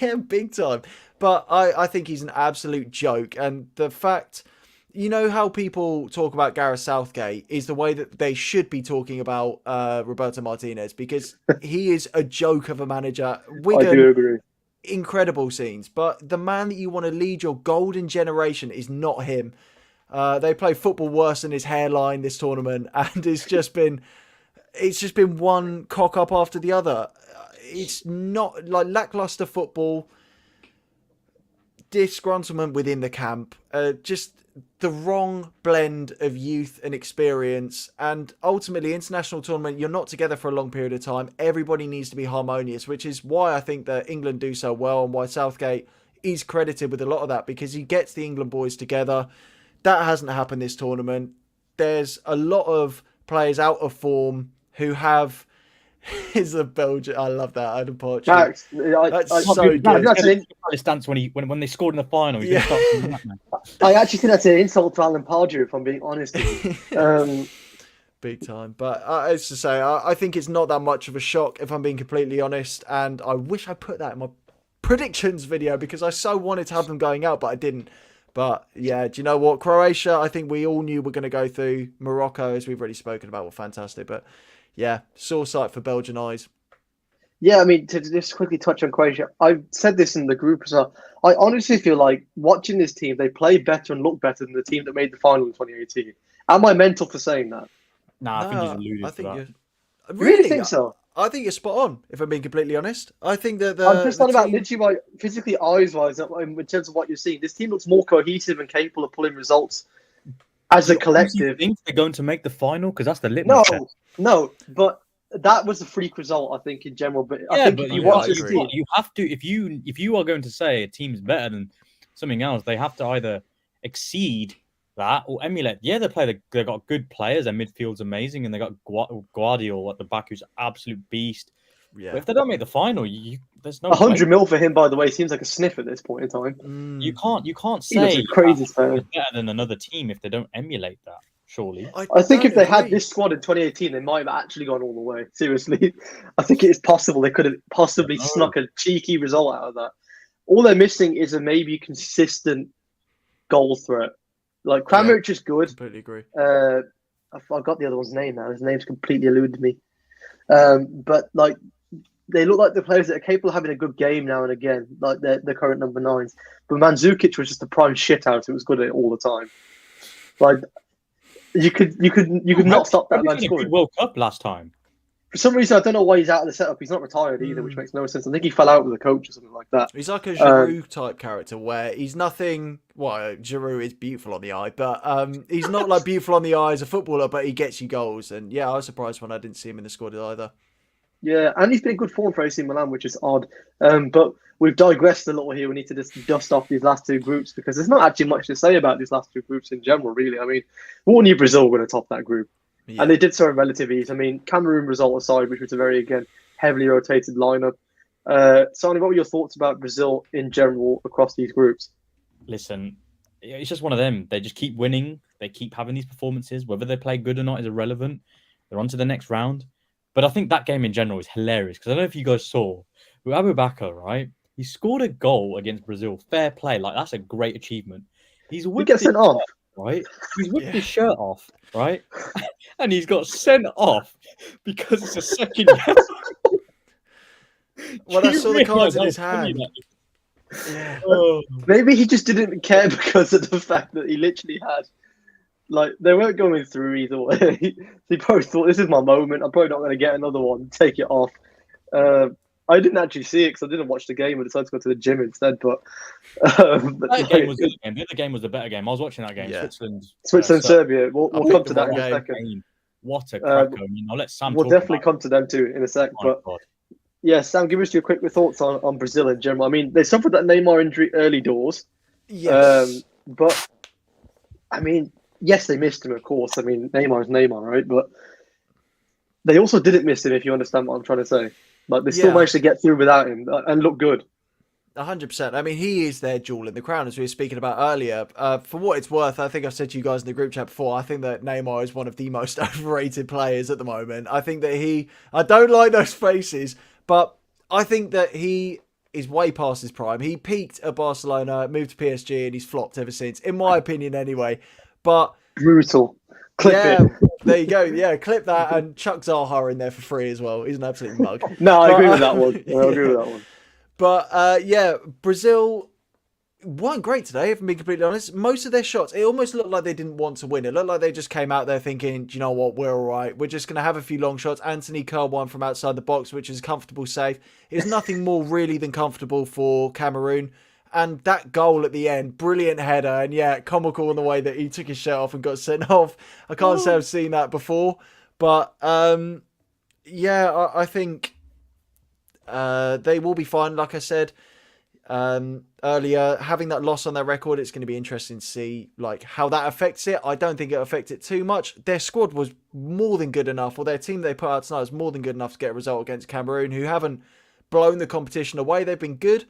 Yeah, big time. But I think he's an absolute joke, and the fact you know how people talk about Gareth Southgate is the way that they should be talking about Roberto Martinez, because he is a joke of a manager. I do Wigan, agree. incredible scenes, but the man that you want to lead your golden generation is not him. They play football worse than his hairline this tournament, and it's just been one cock up after the other. It's not like lackluster football, disgruntlement within the camp, just the wrong blend of youth and experience, and ultimately international tournament, you're not together for a long period of time. Everybody needs to be harmonious, which is why I think that England do so well and why Southgate is credited with a lot of that, because he gets the England boys together. That hasn't happened this tournament. There's a lot of players out of form who have is a Belgian. I love that. Adam Poch. That's so good. That's an stance when they scored in the final. Yeah. I actually think that's an insult to Alan Pardew, if I'm being honest with you. Big time. But as to say, I think it's not that much of a shock, if I'm being completely honest. And I wish I put that in my predictions video, because I so wanted to have them going out, but I didn't. But yeah, do you know what? Croatia, I think we all knew we're going to go through. Morocco, as we've already spoken about, were fantastic. But yeah, sore sight for Belgian eyes. Yeah, I mean, to just quickly touch on Croatia, I've said this in the group as well. I honestly feel like watching this team, they play better and look better than the team that made the final in 2018. Am I mental for saying that? Nah, I think he's alluded to that. You really think so? I think you're spot on, if I'm being completely honest. I think that I'm just not about literally physically eyes-wise, in terms of what you're seeing. This team looks more cohesive and capable of pulling results as a collective. You think they're going to make the final? Because that's the litmus test. No, but that was a freak result, I think, in general. But yeah, I think but you have to, if you are going to say a team's better than something else, they have to either exceed that or emulate. Yeah, they got good players. Their midfield's amazing, and they got Guardiola at the back, who's an absolute beast. Yeah. But if they don't make the final, there's no 100 mil for him. By the way, seems like a sniff at this point in time. You can't say crazy better than another team if they don't emulate that. Surely, I think if they had this squad in 2018, they might have actually gone all the way. Seriously, I think it is possible they could have possibly snuck a cheeky result out of that. All they're missing is a maybe consistent goal threat. Like Kramaric is good. Completely agree. I forgot the other one's name now. His name's completely eluded me. But like, they look like the players that are capable of having a good game now and again, like the current number 9s. But Mandzukic was just a prime shit out. It was good at it all the time. Like, you could not stop that man scoring. World Cup last time. For some reason, I don't know why he's out of the setup. He's not retired either, which makes no sense. I think he fell out with a coach or something like that. He's like a Giroud type character, where he's nothing. Well, Giroud is beautiful on the eye, but he's not like beautiful on the eye as a footballer, but he gets you goals. And yeah, I was surprised when I didn't see him in the squad either. Yeah, and he's been in good form for AC Milan, which is odd. But we've digressed a little here. We need to just dust off these last two groups, because there's not actually much to say about these last two groups in general, really. I mean, we all knew Brazil were going to top that group. Yeah. And they did so in relative ease. I mean, Cameroon result aside, which was a very, again, heavily rotated lineup. Sani, what were your thoughts about Brazil in general across these groups? Listen, it's just one of them. They just keep winning. They keep having these performances. Whether they play good or not is irrelevant. They're on to the next round. But I think that game in general is hilarious, because I don't know if you guys saw, with Abubakar, right? He scored a goal against Brazil. Fair play. Like, that's a great achievement. He gets sent off. Right? He's whipped his shirt off, right? And he's got sent off because it's a second game. Well, I saw the cards in his hand. Yeah. Maybe he just didn't care because of the fact that he literally had, like, they weren't going through either way. He probably thought, this is my moment. I'm probably not going to get another one. Take it off. I didn't actually see it because I didn't watch the game. I decided to go to the gym instead. But that game was the game. The other game was the better game. I was watching that game. Yeah. Switzerland, Serbia. We'll come to that in a second. What a cracker! I'll let Sam. We'll definitely come to them too in a sec. But yeah, Sam, give us your quick thoughts on Brazil in general. I mean, they suffered that Neymar injury early doors. Yes. But I mean, yes, they missed him, of course. I mean, Neymar is Neymar, right? But they also didn't miss him, if you understand what I'm trying to say. Like, they still managed to get through without him and look good. 100%. I mean, he is their jewel in the crown, as we were speaking about earlier. For what it's worth, I think I've said to you guys in the group chat before, I think that Neymar is one of the most overrated players at the moment. I think that I don't like those faces, but I think that he is way past his prime. He peaked at Barcelona, moved to PSG, and he's flopped ever since, in my opinion, anyway. But Brutal. Clip yeah, it. there you go. Yeah, clip that and chuck Zaha in there for free as well. He's an absolute mug. No, I But, agree with that one. I agree yeah. with that one. But yeah, Brazil weren't great today, if I'm being completely honest. Most of their shots, it almost looked like they didn't want to win. It looked like they just came out there thinking, do you know what, we're all right. We're just going to have a few long shots. Anthony curled one from outside the box, which is comfortable safe. It was nothing more really than comfortable for Cameroon. And that goal at the end, brilliant header. And yeah, comical in the way that he took his shirt off and got sent off. I can't say I've seen that before. But yeah, I think they will be fine. Like I said earlier, having that loss on their record, it's going to be interesting to see like how that affects it. I don't think it'll affect it too much. Their squad was more than good enough, or their team they put out tonight was more than good enough to get a result against Cameroon, who haven't blown the competition away. They've been good,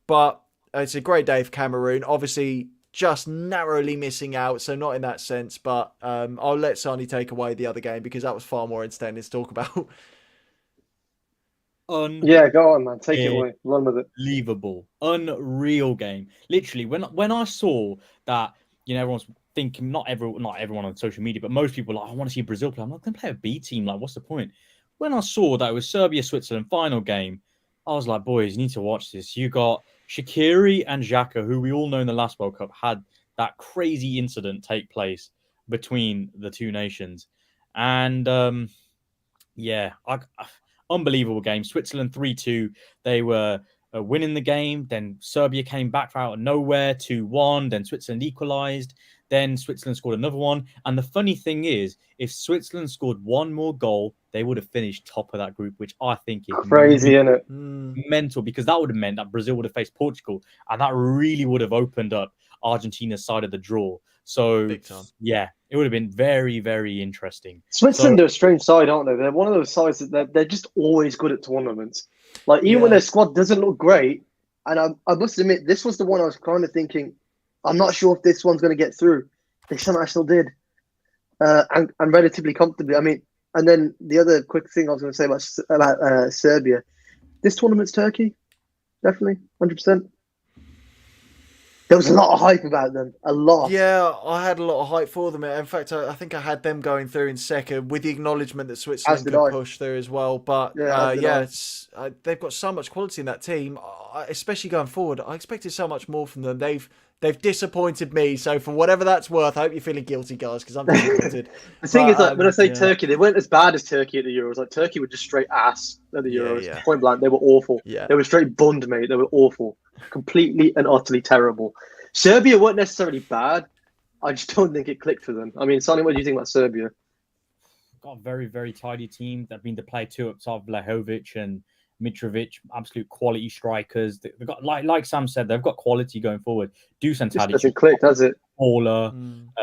but it's a great day for Cameroon. Obviously, just narrowly missing out, so not in that sense. But I'll let Sani take away the other game because that was far more entertaining to talk about. Yeah, go on, man. Take it away. Run with it. Unbelievable, unreal game. Literally, when I saw that, everyone's thinking, not everyone on social media, but most people are like, I want to see Brazil play. I'm not going to play a B team. Like, what's the point? When I saw that it was Serbia Switzerland final game, I was like, boys, you need to watch this. You got Shaqiri and Xhaka, who we all know in the last World Cup had that crazy incident take place between the two nations, and yeah, unbelievable game. Switzerland 3-2. They were winning the game. Then Serbia came back out of nowhere 2-1. Then Switzerland equalized. Then Switzerland scored another one. And the funny thing is, if Switzerland scored one more goal, they would have finished top of that group, which I think is crazy, isn't it? Mental, because that would have meant that Brazil would have faced Portugal, and that really would have opened up Argentina's side of the draw. So, yeah, it would have been very, very interesting. Switzerland are a strange side, aren't they? They're one of those sides that they're just always good at tournaments. Like, even when their squad doesn't look great, and I must admit, this was the one I was kind of thinking, I'm not sure if this one's going to get through. They somehow still did. And relatively comfortably. I mean, and then the other quick thing I was going to say about Serbia, this tournament's Turkey, definitely, 100%. There was a lot of hype about them, a lot. Yeah, I had a lot of hype for them. In fact, I think I had them going through in second with the acknowledgement that Switzerland could push through as well. But they've got so much quality in that team, especially going forward. I expected so much more from them. They've disappointed me. So for whatever that's worth, I hope you're feeling guilty, guys, because I'm disappointed. The thing is, like, when I say Turkey, they weren't as bad as Turkey at the Euros. Like, Turkey were just straight ass at the Euros. Point blank, they were awful. Yeah. They were straight bund, mate. They were awful. Completely and utterly terrible. Serbia weren't necessarily bad. I just don't think it clicked for them. I mean, Sonny, what do you think about Serbia? Got a very, very tidy team. They've been to play two up top, Vlahovic and Mitrovic, absolute quality strikers. They've got, like Sam said, they've got quality going forward. Dusan Tadic doesn't click, does it? Paula,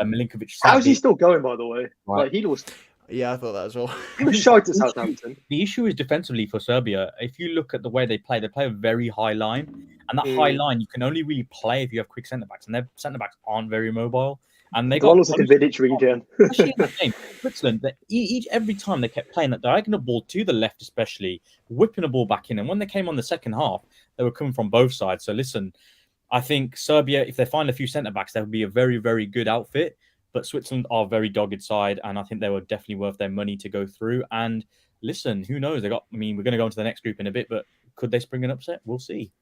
Milinkovic. How's he still going, by the way? Right. Like, he was. Yeah, I thought that as well. He was shy to Southampton. The issue is defensively for Serbia. If you look at the way they play a very high line. And that high line, you can only really play if you have quick centre-backs. And their centre-backs aren't very mobile. And they got almost like a Vidic region. Especially in that game. Switzerland, every time they kept playing that diagonal ball to the left, especially, whipping the ball back in. And when they came on the second half, they were coming from both sides. So listen, I think Serbia, if they find a few centre-backs, that would be a very, very good outfit. But Switzerland are a very dogged side, and I think they were definitely worth their money to go through. And listen, who knows? We're going to go into the next group in a bit, but could they spring an upset? We'll see.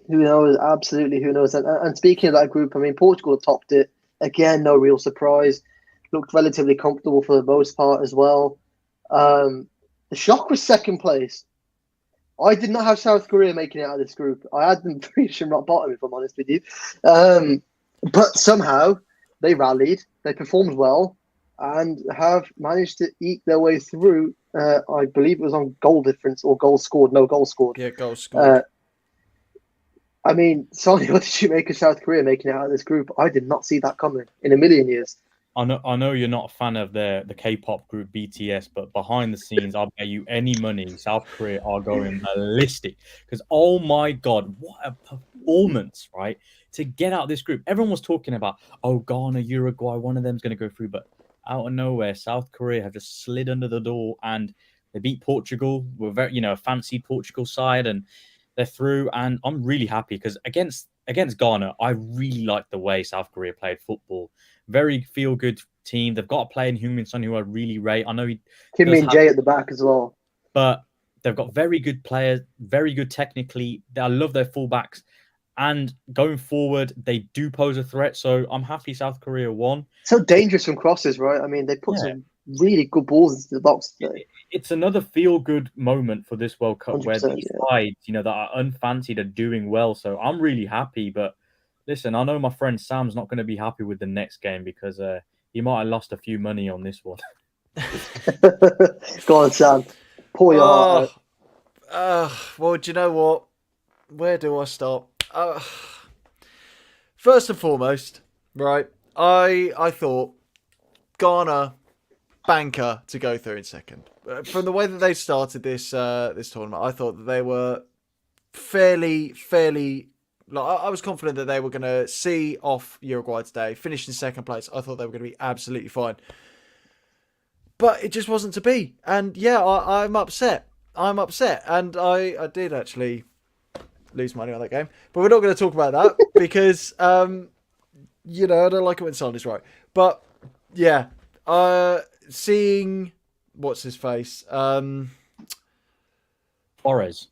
Who knows? Absolutely, who knows? And speaking of that group, I mean, Portugal topped it. Again, no real surprise. Looked relatively comfortable for the most part as well. The shock was second place. I did not have South Korea making it out of this group. I had them finishing rock bottom, if I'm honest with you. But somehow they rallied, they performed well, and have managed to eke their way through. I believe it was on goal difference or goals scored. No, goals scored. Yeah, goals scored. I mean, Sonny, what did you make of South Korea making it out of this group? I did not see that coming in a million years. I know you're not a fan of the K-pop group BTS, but behind the scenes, I'll bet you any money South Korea are going ballistic. Because, oh my God, what a performance, right? To get out of this group. Everyone was talking about, Ghana, Uruguay, one of them's going to go through. But out of nowhere, South Korea have just slid under the door and they beat Portugal. We're very, a fancy Portugal side. And They're through, and I'm really happy because against Ghana, I really like the way South Korea played football. Very feel good team. They've got a player in Heung-min Son who I really rate. I know he Kim does Min have, Jae at the back as well. but they've got very good players, very good technically. I love their fullbacks, and going forward, they do pose a threat. So I'm happy South Korea won. So dangerous from crosses, right? I mean, they put Yeah. some really good balls into the box today. It's another feel-good moment for this World Cup where 100%, these yeah. sides, that are unfancied are doing well. So I'm really happy. But listen, I know my friend Sam's not going to be happy with the next game because he might have lost a few money on this one. Go on, Sam. Pour your heart out. Well, do you know what? Where do I start? First and foremost, right? I thought Ghana banker to go through in second. From the way that they started this tournament, I thought that they were fairly. Like, I was confident that they were going to see off Uruguay today, finish in second place. I thought they were going to be absolutely fine. But it just wasn't to be. And yeah, I'm upset. And I did actually lose money on that game. But we're not going to talk about that because, I don't like it when Sani's right. But yeah, seeing, what's his face? Flores.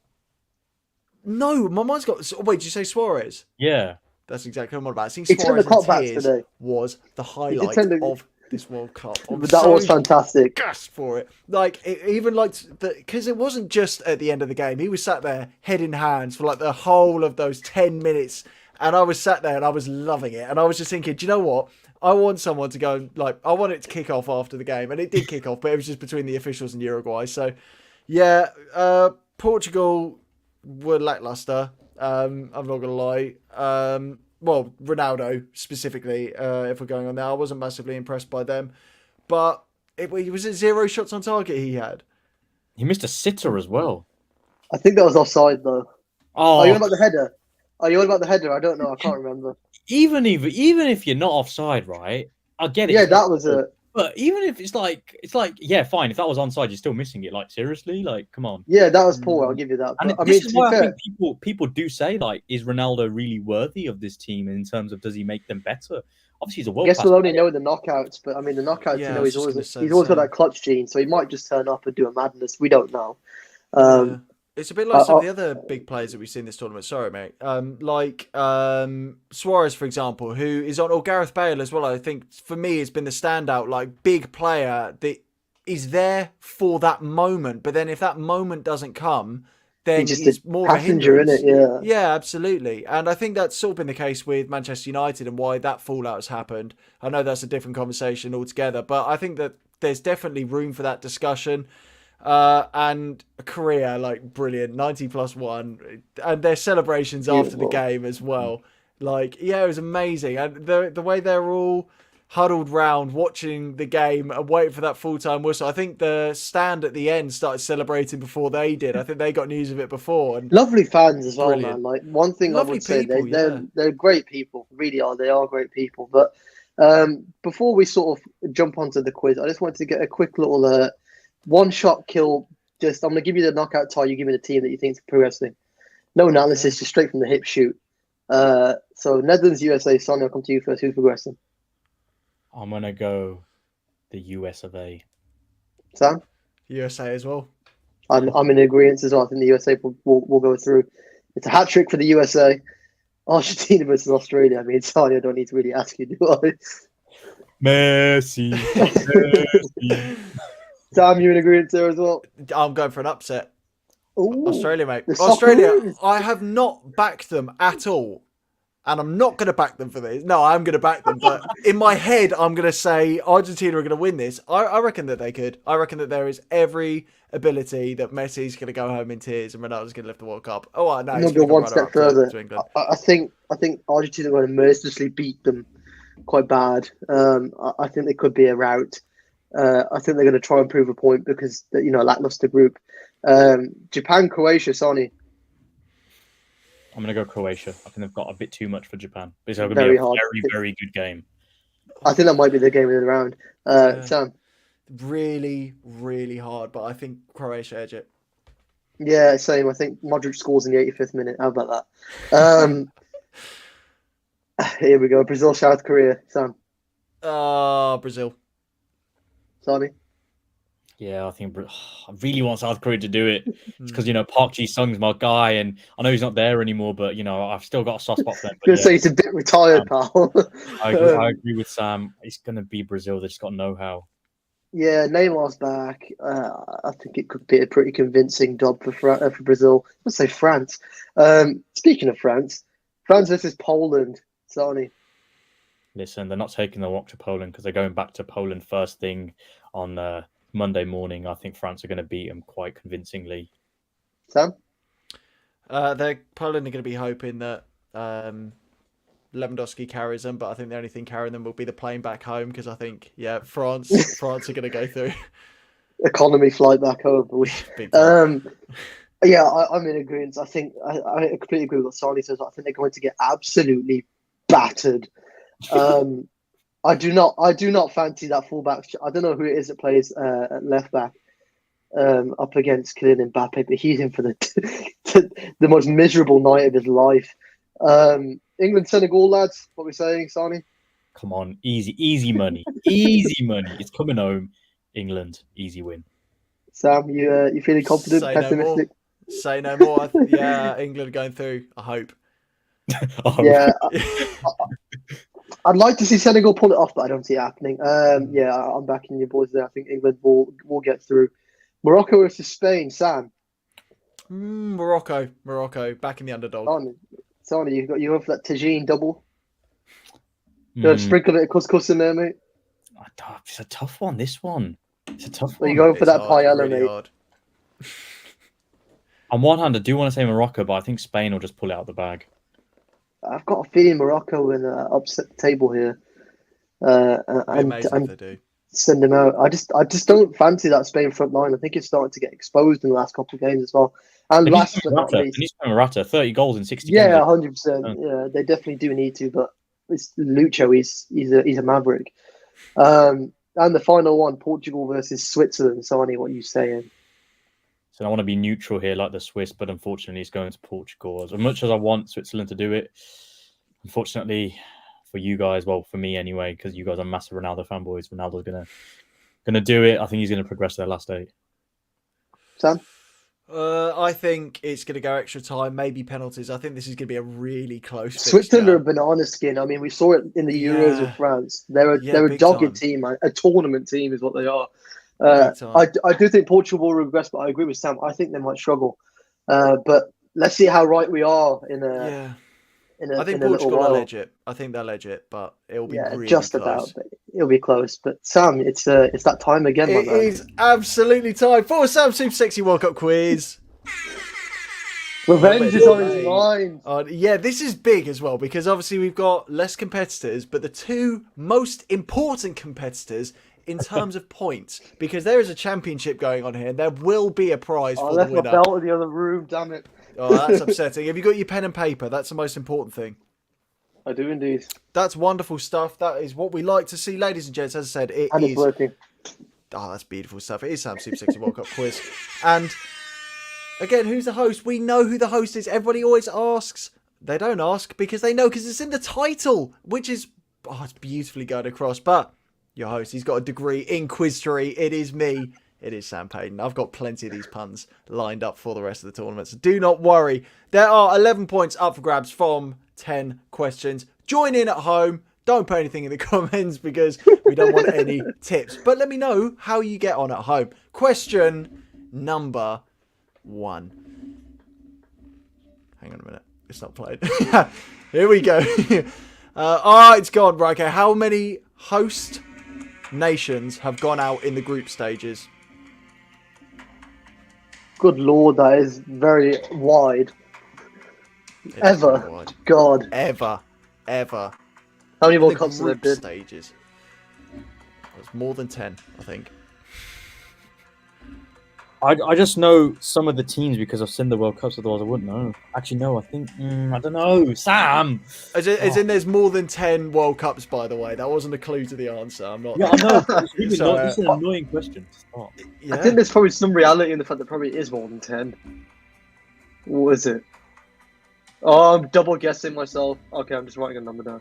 No, my mind's got... Wait, did you say Suarez? Yeah. That's exactly what I'm on about. Seeing He turned the Suarez clock in back tears today. was the highlight of this World Cup. That was fantastic. Gassed for it. Like, even like... Because it wasn't just at the end of the game. He was sat there, head in hands, for like the whole of those 10 minutes. And I was sat there and I was loving it. And I was just thinking, do you know what? I want someone to go... I want it to kick off after the game. And it did kick off, but it was just between the officials and Uruguay. So, yeah, Portugal were lackluster. I'm not gonna lie. Well, Ronaldo specifically, if we're going on there, I wasn't massively impressed by them. But was it 0 shots on target he had? He missed a sitter as well. I think that was offside though. Oh, Are you on about the header? Are you on about the header? I don't know. I can't remember. even if you're not offside, right? I get it. Yeah, that was a. But even if it's like, yeah, fine. If that was onside, you're still missing it. Like, seriously? Like, come on. Yeah, that was poor. I'll give you that. And But, this to is be why I fair, think people do say, like, is Ronaldo really worthy of this team in terms of does he make them better? Obviously, he's a I world guess class we'll only player. know the knockouts. But I mean, the knockouts, Yeah, I was just gonna say he's the always got same. that clutch gene, so he might just turn up and do a madness. We don't know. Yeah. It's a bit like some of the other big players that we've seen this tournament. Sorry, mate. Suarez, for example, who is on, or Gareth Bale as well. I think for me, has been the standout, like big player that is there for that moment. But then if that moment doesn't come, then He's just he's a more of a passenger in hindrance. it. Yeah. Yeah, absolutely. And I think that's sort of been the case with Manchester United and why that fallout has happened. I know that's a different conversation altogether, but I think that there's definitely room for that discussion. And Korea, like, brilliant, 90+1, and their celebrations after the game as well. Like, yeah, it was amazing. And the way they're all huddled round watching the game and waiting for that full-time whistle. I think the stand at the end started celebrating before they did. I think they got news of it before. And Lovely fans as well, brilliant. man. Like, one thing Lovely I would say, people, they're great people. Really are. They are great people. But before we sort of jump onto the quiz, I just wanted to get a quick little one-shot kill. I'm going to give you the knockout tie. You give me the team that you think is progressing. No analysis, just straight from the hip shoot. So Netherlands, USA. Sonny, I'll come to you first. Who's progressing? I'm going to go the US of A. Sam? USA as well. I'm in agreement as well. I think the USA will go through. It's a hat trick for the USA. Argentina versus Australia. I mean, Sonny, I don't need to really ask you, do I? Messi. Messi. Sam, you in agreement there as well? I'm going for an upset. Ooh, Australia, mate. the Australia, Socceroos. I have not backed them at all. And I'm not going to back them for this. No, I'm going to back them. But in my head, I'm going to say Argentina are going to win this. I reckon that they could. I reckon that there is every ability that Messi's going to go home in tears and Ronaldo's going to lift the World Cup. Oh, no, I'm he's going to going go to one run step up further. to England. I think Argentina are going to mercilessly beat them quite bad. I think they could be a rout. I think they're going to try and prove a point because, lackluster group. Japan, Croatia, Sonny. I'm going to go Croatia. I think they've got a bit too much for Japan. But it's going to Very be a hard. very, very good game. I think that might be the game of the round. Sam. Really, really hard. But I think Croatia edge it. Yeah, same. I think Modric scores in the 85th minute. How about that? Here we go. Brazil, South Korea. Sam, Brazil. Sani. Yeah, I think I really want South Korea to do it. It's because Hmm. Park Ji-sung's my guy, and I know he's not there anymore, but I've still got a soft spot for them. But Gonna yeah, say he's a bit retired, pal. I agree with Sam. It's gonna be Brazil. They just got know-how. Yeah, Neymar's back. I think it could be a pretty convincing dub for Brazil. Let's say France. Speaking of France, France versus Poland. Sani. Listen, they're not taking the walk to Poland because they're going back to Poland first thing on Monday morning. I think France are going to beat them quite convincingly. Sam. Poland are going to be hoping that Lewandowski carries them, but I think the only thing carrying them will be the plane back home because I think France are going to go through Economy flight back home. big time. Yeah, I'm in agreement. I think I completely agree with what Sani says. I think they're going to get absolutely battered. I do not fancy that fullback. I don't know who it is that plays at left back up against Kylian Mbappe, but he's in for the most miserable night of his life. England, Senegal, lads. What are we saying, Sani? Come on, easy money, easy money. It's coming home. England, easy win. Sam, you feeling confident, pessimistic? Say no more. Yeah, England going through. I hope. Yeah, I'd like to see Senegal pull it off, but I don't see it happening. Yeah, I'm backing your boys there. I think England will get through. Morocco versus Spain, Sam. Morocco, back in the underdog. Sani, you go for that tagine double. Sprinkle a bit of couscous in there, mate. It's a tough one. This one, it's a tough Are one. you going for that paella, really mate? Hard. On one hand, I do want to say Morocco, but I think Spain will just pull it out of the bag. I've got a feeling Morocco will upset the table here, and if they do. send them out. I just don't fancy that Spain front line. I think it's starting to get exposed in the last couple of games as well. And last but not least, Morata, 30 goals in 60 yeah, games. 100%. Yeah, they definitely do need to. But it's Lucho. He's a maverick. And the final one, Portugal versus Switzerland. Sani, what are you saying? So I want to be neutral here, like the Swiss, but unfortunately, it's going to Portugal. As much as I want Switzerland to do it, unfortunately for you guys, well, for me anyway, because you guys are massive Ronaldo fanboys. Ronaldo's gonna do it. I think he's gonna progress to their last 8. Sam? I think it's going to go extra time, maybe penalties. I think this is going to be a really close fixture. Switzerland are a banana skin. I mean, we saw it in the Euros with France. They're a dogged team, a tournament team is what they are. I do think Portugal will regress, but I agree with Sam. I think they might struggle. But let's see how right we are in a I think Portugal are legit. I think they're legit, but it'll be really just close. About. But it'll be close. But Sam, it's that time again. It is absolutely time for Sam's Super Sexy World Cup quiz. Revenge is on his mind. Yeah, this is big as well because obviously we've got less competitors, but the two most important competitors in terms of points, because there is a championship going on here and there will be a prize for the winner. I left my belt in the other room, damn it. Oh, that's upsetting. Have you got your pen and paper? That's the most important thing. I do indeed. That's wonderful stuff. That is what we like to see, ladies and gents. As I said, it's working. Oh, that's beautiful stuff. It is Sam's Super Sexy World Cup quiz. And again, who's the host? We know who the host is. Everybody always asks. They don't ask because they know, because it's in the title, which is, it's beautifully going across. But your host, he's got a degree in quiztery. It is me. It is Sam Peyton. I've got plenty of these puns lined up for the rest of the tournament, so do not worry. There are 11 points up for grabs from 10 questions. Join in at home. Don't put anything in the comments because we don't want any tips. But let me know how you get on at home. Question number 1. Hang on a minute. It's not played. Here we go. It's gone. Right, okay. How many host nations have gone out in the group stages? Good Lord, that is very wide. Ever. God. Ever. How many World Cups have there been? Stages. There's more than 10, I think. I just know some of the teams because I've seen the World Cups, otherwise I wouldn't know. Actually, no, I think... I don't know. Sam! As in there's more than 10 World Cups, by the way. That wasn't a clue to the answer. I'm not... Yeah, I know. It's an annoying question to start. Yeah. I think there's probably some reality in the fact that probably is more than 10. What is it? Oh, I'm double guessing myself. Okay, I'm just writing a number down.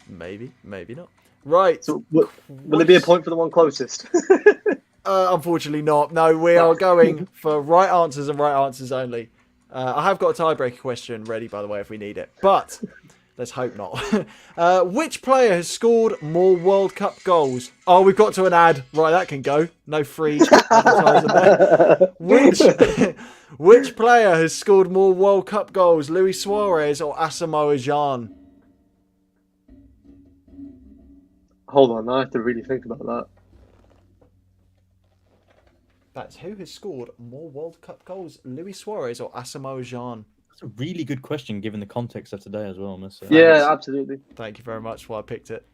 Maybe, maybe not. Right. So, will it be a point for the one closest? Unfortunately not. No, we are going for right answers and right answers only. I have got a tiebreaker question ready, by the way, if we need it. But let's hope not. Which player has scored more World Cup goals? Oh, we've got to an ad. Right, that can go. No free advertising there. Which player has scored more World Cup goals? Luis Suarez or Asamoah Gyan? Hold on, I have to really think about that. That's who has scored more World Cup goals, Luis Suarez or Asamoah Gyan? That's a really good question given the context of today as well, I must say. Yeah, absolutely. Thank you very much for why I picked it.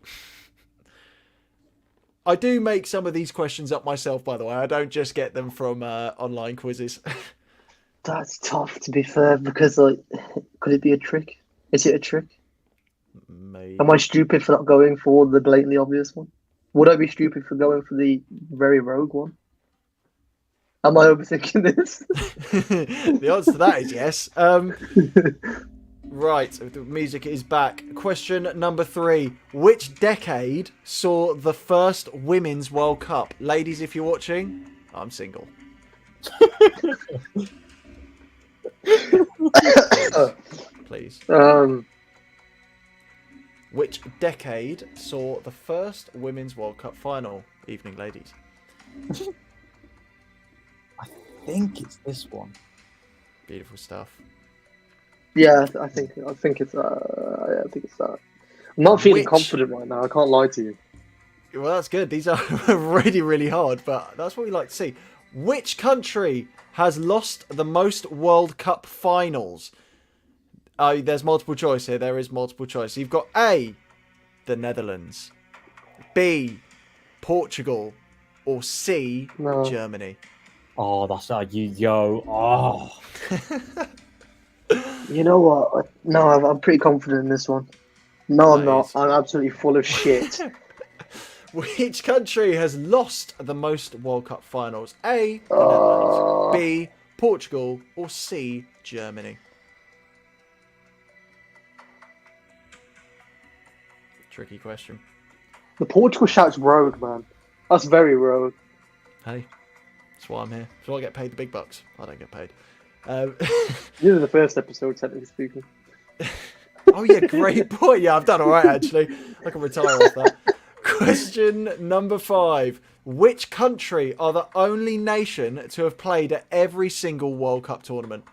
I do make some of these questions up myself, by the way. I don't just get them from online quizzes. That's tough, to be fair, because like, could it be a trick? Is it a trick? Maybe. Am I stupid for not going for the blatantly obvious one? Would I be stupid for going for the very rogue one? Am I overthinking this? The answer to that is yes. Right, the music is back. Question number 3. Which decade saw the first Women's World Cup? Ladies, if you're watching, I'm single. Please. Which decade saw the first Women's World Cup final? Evening, ladies. I think it's this one. Beautiful stuff. Yeah, I think it's that. I'm not feeling confident right now. I can't lie to you. Well, that's good. These are really, really hard, but that's what we like to see. Which country has lost the most World Cup finals? There's multiple choice here. There is multiple choice. You've got A, the Netherlands, B, Portugal, or C, Germany. Oh, that's yo. Oh. You know what? No, I'm pretty confident in this one. No, I'm not. I'm absolutely full of shit. Which country has lost the most World Cup finals? A, the Netherlands, B, Portugal, or C, Germany? Tricky question. The Portugal shout's rogue, man. That's very rogue. Hey, that's why I'm here. That's why I get paid the big bucks. I don't get paid. This is the first episode, technically speaking. Oh yeah, great point. Yeah, I've done all right actually. I can retire off that. Question number 5. Which country are the only nation to have played at every single World Cup tournament?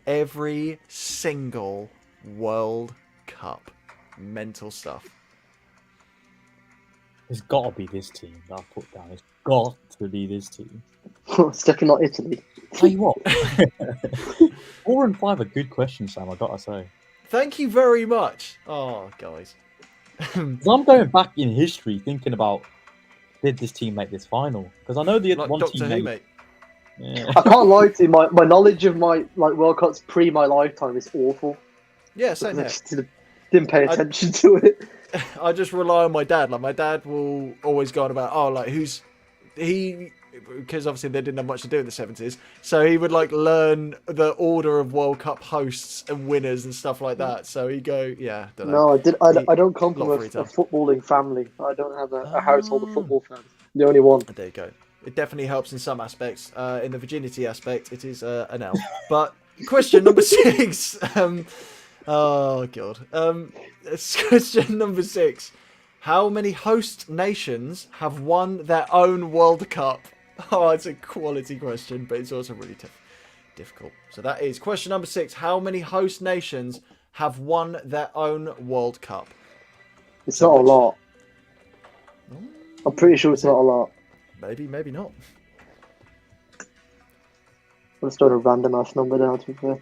Every single World Cup. Mental stuff. It's got to be this team that I put down. It's got to be this team. It's definitely not Italy. Tell you what. 4 and 5 are good questions, Sam, I got to say. Thank you very much. Oh, guys. I'm going back in history thinking about, did this team make this final? Because I know the like one Doctor team Who, made... mate. Yeah. I can't lie to you. My knowledge of my World Cups pre my lifetime is awful. Yeah, same I here. just didn't pay attention to it. I just rely on my dad. Like, my dad will always go on about, because obviously they didn't have much to do in the 70s, so he would like learn the order of World Cup hosts and winners and stuff like that. So he'd go, yeah, don't know. No, I don't come from a footballing family. I don't have a household of football fans. The only one. There you go. It definitely helps in some aspects. In the virginity aspect, it is an L. But question number 6. Oh god. Question number 6. How many host nations have won their own World Cup? Oh, it's a quality question, but it's also really difficult. So that is question number 6. How many host nations have won their own World Cup? It's not a lot. I'm pretty sure it's not a lot. Maybe, maybe not. Let's throw a random ass number down to be fair.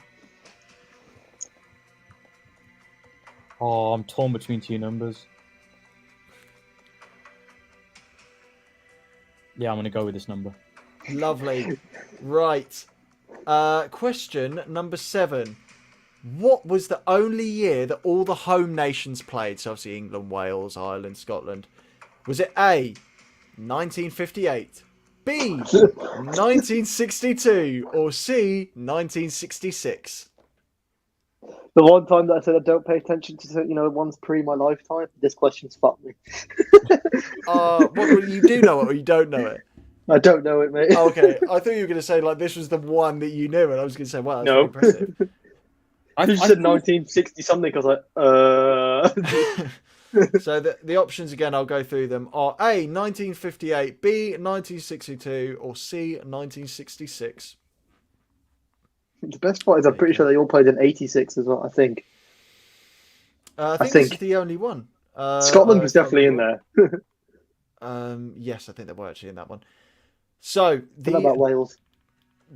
Oh, I'm torn between 2 numbers. Yeah, I'm going to go with this number. Lovely. Right. Question number 7. What was the only year that all the home nations played? So obviously England, Wales, Ireland, Scotland. Was it A, 1958, B, 1962, or C, 1966? The one time that I said I don't pay attention to, one's pre my lifetime. This question's fucked me. What you do know it or you don't know it? I don't know it, mate. Oh, okay, I thought you were going to say like this was the one that you knew, and I was going to say, wow, that's No. really impressive. You said 1960 something. I was like, So the options again, I'll go through them, are A, 1958, B, 1962, or C, 1966. The best part is I'm pretty sure they all played in '86 as well. I think. I think this is the only one. Scotland was definitely in there. Yes, I think they were actually in that one. So What about Wales?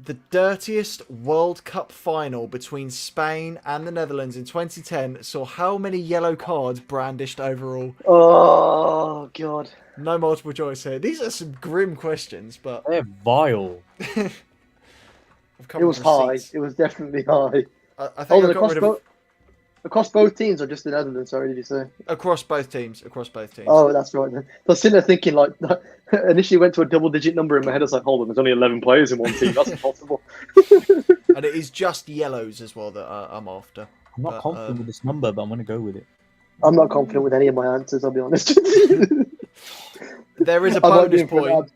The dirtiest World Cup final between Spain and the Netherlands in 2010 saw how many yellow cards brandished overall? Oh god. No multiple choice here. These are some grim questions, but They're vile. I've come It with was high. receipts. It was definitely high. I think I got rid of Across both teams or just the Netherlands, sorry, did you say? across both teams. Across both teams. Oh, that's right then. I was sitting there thinking, like, initially went to a double-digit number in my head. I was like, hold on, there's only 11 players in one team. That's impossible. And it is just yellows as well that I'm after. I'm not confident with this number, but I'm going to go with it. I'm not confident with any of my answers, I'll be honest. There is a I might be bonus in for an point.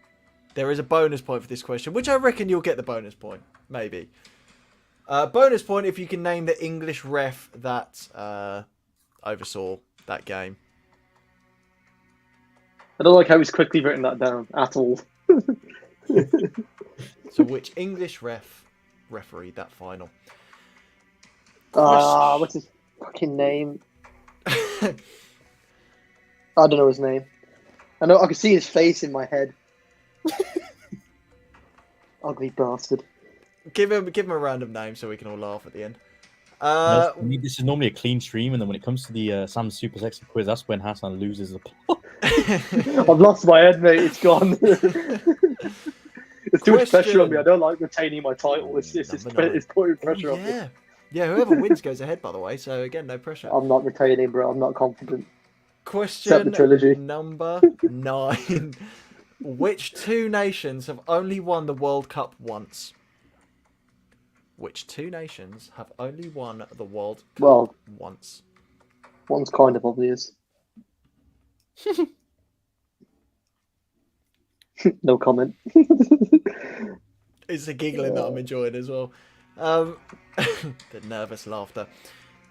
There is a bonus point for this question, which I reckon you'll get the bonus point. Maybe. Bonus point if you can name the English ref that oversaw that game. I don't like how he's quickly written that down at all. So which English refereed that final? What's his fucking name? I don't know his name. I know I can see his face in my head. Ugly bastard. Give him a random name so we can all laugh at the end. This is normally a clean stream, and then when it comes to the Sam's Super Sexy Quiz, that's when Hassan loses the plot. I've lost my head, mate. It's gone. It's too much pressure on me. I don't like retaining my title. It's putting pressure on me. Yeah, whoever wins goes ahead, by the way. So again, no pressure. I'm not retaining, bro. I'm not confident. Question trilogy. number 9. Which two nations have only won the World Cup once? Which two nations have only won the World Cup once? One's kind of obvious. No comment. It's the giggling that I'm enjoying as well. The nervous laughter.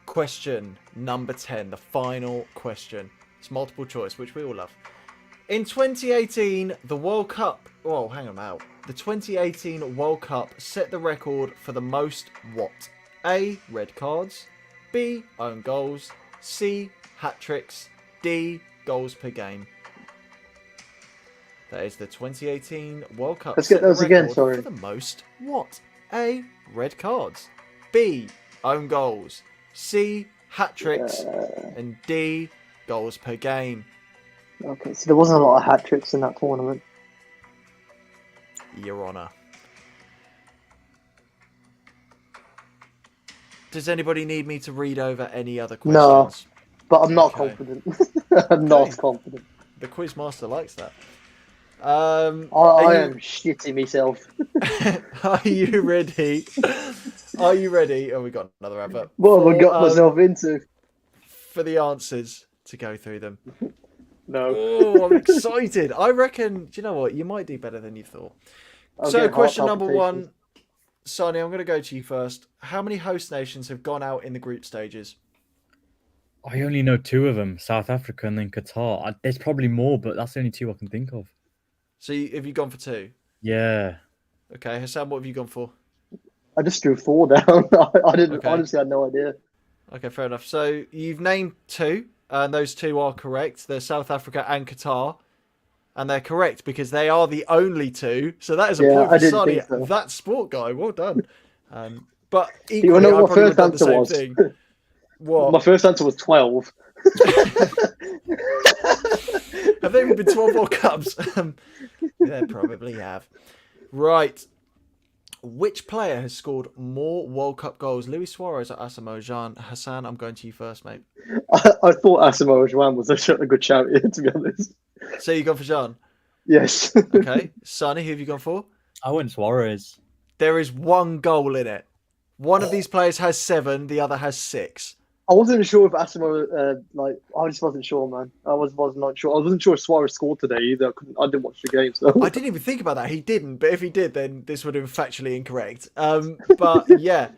Question number 10, the final question. It's multiple choice, which we all love. In 2018, the World Cup... Oh, hang on out. The 2018 World Cup set the record for the most what? A, red cards. B, own goals. C, hat-tricks. D, goals per game. That is the 2018 World Cup. Let's get those again, sorry. For the most what? A, red cards. B, own goals. C, hat-tricks. And D, goals per game. Okay, so there wasn't a lot of hat tricks in that tournament. Your Honour. Does anybody need me to read over any other questions? No, but I'm not Okay. confident. I'm not confident. The quiz master likes that. I am shitting myself. Are you ready? Are you ready? Oh, we got another advert. What have I got myself into? For the answers to go through them. No. Oh, I'm excited. I reckon, do you know what? You might do better than you thought. So, question number 1. Sani, I'm going to go to you first. How many host nations have gone out in the group stages? I only know 2 of them, South Africa and then Qatar. There's probably more, but that's the only 2 I can think of. So, have you gone for 2? Yeah. Okay, Hassan, what have you gone for? I just threw 4 down. I didn't. Okay. Honestly, I had no idea. Okay, fair enough. So, you've named 2, and those 2 are correct. They're South Africa and Qatar. And they're correct because they are the only 2. So that is a point for Sonny. So. That sport guy, well done. But equally, I probably would have done the same thing. What? My first answer was 12. Have there even been 12 World Cups? They probably have. Right. Which player has scored more World Cup goals? Luis Suarez or Asamoah Gyan? Hassan, I'm going to you first, mate. I thought Asamoah Gyan was a good shout here, to be honest. So you gone for Gyan? Yes. Okay, Sonny, who have you gone for? I went Suarez. There is one goal in it. One of these players has 7, the other has 6. I wasn't sure if Asamoah, I just wasn't sure, man. Was not sure. I wasn't sure if Suarez scored today either. I didn't watch the game, so. I didn't even think about that. He didn't, but if he did, then this would have been factually incorrect. But yeah,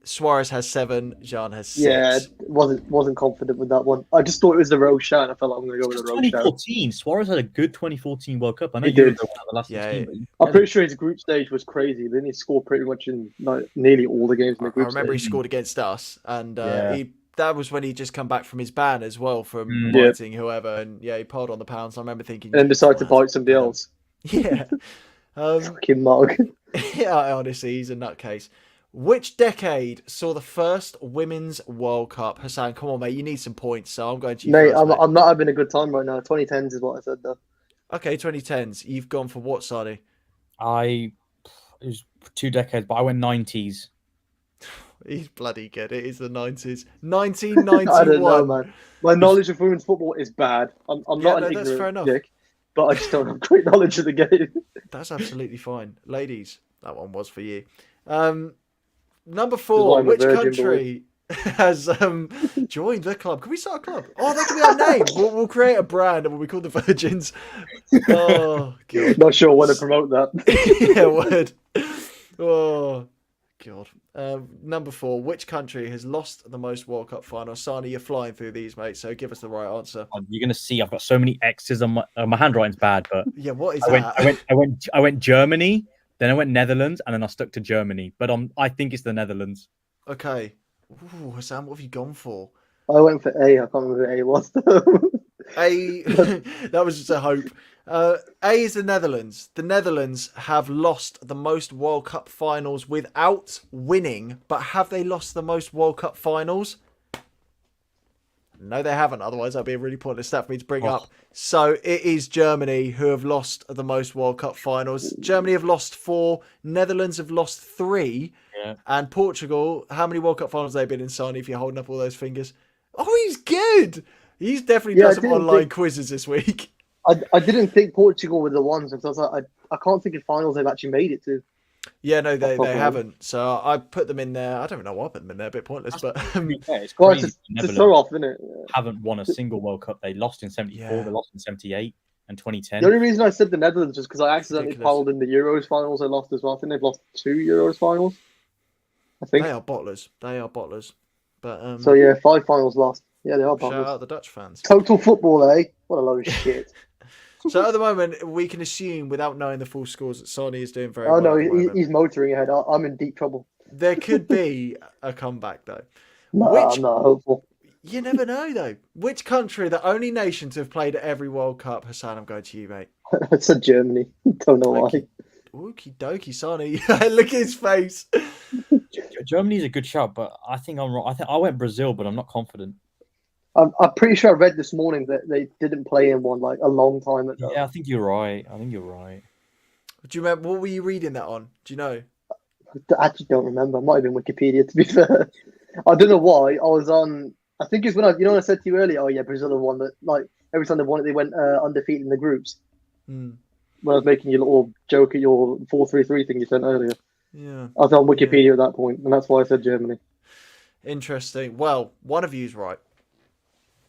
Suarez has 7, Jean has 6. Yeah, wasn't confident with that one. I just thought it was the Roshan. I felt like I'm going to go with the Roshan. 2014. Suarez had a good 2014 World Cup. I know He you were did. the one at the last 16. But I'm pretty sure his group stage was crazy. Then he scored pretty much in like nearly all the games in the I group remember stage. he scored against us, and Yeah. that was when he just come back from his ban as well from Yeah. biting whoever, and yeah, he piled on the pounds. I remember thinking, And then decided to "Lad, bite somebody get him." else. Yeah. Fucking mug. Yeah, honestly, he's a nutcase. Which decade saw the first Women's World Cup? Hassan, come on, mate. You need some points, so I'm going to you Mate, first, mate. I'm not having a good time right now. 2010s is what I said though. Okay, 2010s. You've gone for what, Sadi? It was 2 decades, but I went 90s. He's bloody good. It is the 90s. I 1991. don't know, man. My knowledge of women's football is bad. I'm Yeah, not no, an that's fair ignorant enough. dick, but I just don't have great knowledge of the game. That's absolutely fine. Ladies, that one was for you. Number why 4, I'm a which virgin, country has joined the club? Can we start a club? Oh, that could be our name. We'll create a brand and we'll be called the Virgins. Oh, God. Not sure when to promote that. Yeah, word. Oh, God. Number 4, which country has lost the most World Cup finals? Sani, you're flying through these, mate, so give us the right answer. You're gonna see I've got so many X's on my handwriting's bad, but Yeah, what is I that? went Germany, then I went Netherlands, and then I stuck to Germany. But I think it's the Netherlands. Okay. Ooh, Hassan, what have you gone for? I went for A. I can't remember what A was though. A, that was just a hope. A is the Netherlands. The Netherlands have lost the most World Cup finals without winning, but have they lost the most World Cup finals? No, they haven't. Otherwise, that'd be a really pointless stat for me to bring up. So it is Germany who have lost the most World Cup finals. Germany have lost 4. Netherlands have lost 3. Yeah. And Portugal, how many World Cup finals have they been in, Sani, if you're holding up all those fingers? Oh, he's good. He's definitely done some online quizzes this week. I didn't think Portugal were the ones because I was like, I can't think of finals they've actually made it to. Yeah, no, they haven't. So I put them in there. I don't know why I put them in there. A bit pointless, but It's Well, crazy. it's a throw off, isn't it? Haven't won a single World Cup. They lost in '74. Yeah. They lost in '78 and 2010. The only reason I said the Netherlands was because I accidentally Ridiculous. piled in the Euros finals. I lost as well. I think they've lost 2 Euros finals. I think they are bottlers. They are bottlers. But so. Yeah, 5 finals lost. Yeah, they are shout bottlers. out the Dutch fans. Total football, eh? What a load of shit. So at the moment, we can assume, without knowing the full scores, that Sani is doing very Oh well. no, at the moment. he's motoring ahead. I'm in deep trouble. There could be a comeback though. No, I'm not hopeful. You never know though. Which country, the only nation to have played at every World Cup? Hassan, I'm going to you, mate. I said Germany. Don't know why. Okie dokie, Sani. Look at his face. Germany's a good shout, but I think I'm wrong. I think I went Brazil, but I'm not confident. I'm pretty sure I read this morning that they didn't play in one like a long time ago. Yeah, I think you're right. Do you remember, what were you reading that on? Do you know? I actually don't remember. It might have been Wikipedia, to be fair. I don't know why. I was on. I think it's when when I said to you earlier. Oh yeah, Brazil have won that. Like every time they won it, they went undefeated in the groups. When I was making your little joke at your 4-3-3 thing you sent earlier. Yeah. I was on Wikipedia at that point, and that's why I said Germany. Interesting. Well, one of you's right,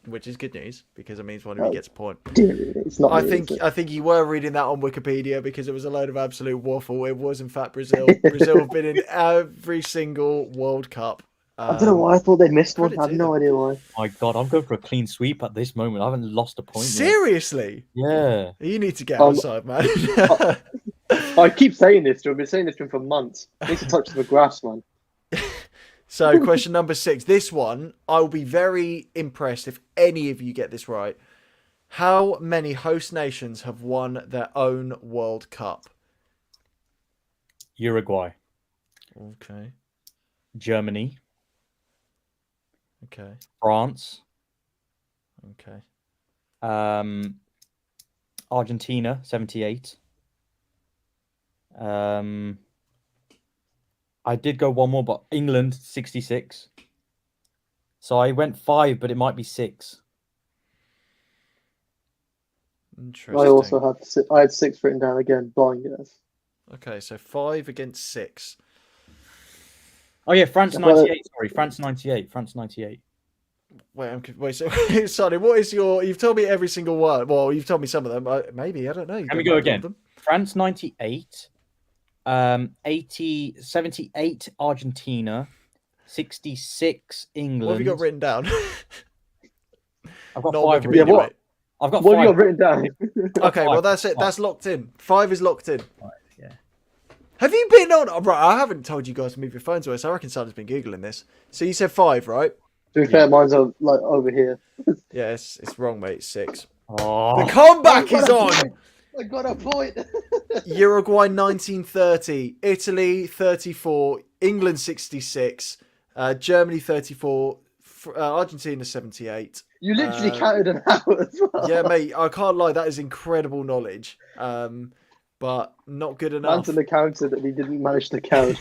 which is good news because it means one of you gets a point. It's not. I think you were reading that on Wikipedia because it was a load of absolute waffle. It was in fact Brazil. Brazil have been in every single World Cup. I don't know why I thought they missed one. I have no idea why. My God, I'm going for a clean sweep at this moment. I haven't lost a point. Seriously? Yet. Yeah. You need to get outside, man. I keep saying this to him. I've been saying this to him for months. I need to touch the grass, man. So, question number 6. This one, I'll be very impressed if any of you get this right. How many host nations have won their own World Cup? Uruguay. Okay. Germany. Okay. France. Okay. Argentina, 78. I did go one more, but England, 66. So I went 5, but it might be 6. Interesting. I also had 6 written down again. Blind guess. Okay, so 5 against 6. Oh yeah, France 98. Sorry, France 98. France 98. Wait. So, sorry. What is your? You've told me every single one. Well, you've told me some of them. Maybe I don't know. Can we go again? France 98. 78 Argentina. 66 England. What have you got written down? I've got Not 5. Wikipedia, what? mate. I've got What 5. have you got written down? Okay, well that's it. That's locked in. 5 is locked in. Yeah. Have you been on? Right, I haven't told you guys to move your phones away, so I reckon Santa's been googling this. So you said 5, right? To be fair, mine's like over here. Yeah, it's wrong, mate. It's 6. Oh. The comeback is on. I got a point. Uruguay 1930, Italy 34, England 66, Germany 34, Argentina 78. You literally counted an hour as well. Yeah, mate, I can't lie. That is incredible knowledge, but not good enough. Manson accounted that he didn't manage to count.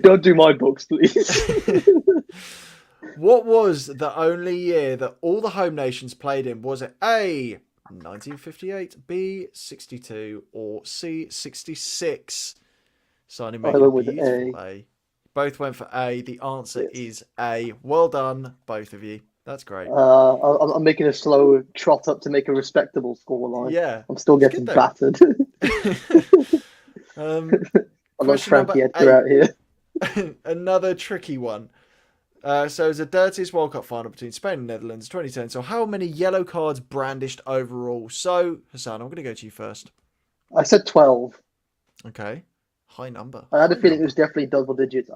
Don't do my books, please. What was the only year that all the home nations played in? Was it A, 1958, B, 62, or C, 66? Signing I making went with beautiful A. A. Both went for A. The answer Yes. is A. Well done, both of you. That's great. I'm making a slow trot up to make a respectable scoreline. Yeah. I'm still It's getting good battered. Um, I'm not question Frankie number Edgar out here. Another tricky one. So it's the dirtiest World Cup final between Spain and Netherlands 2010. So how many yellow cards brandished overall? So, Hassan, I'm going to go to you first. I said 12. Okay. High number. I had a feeling it was definitely double digits.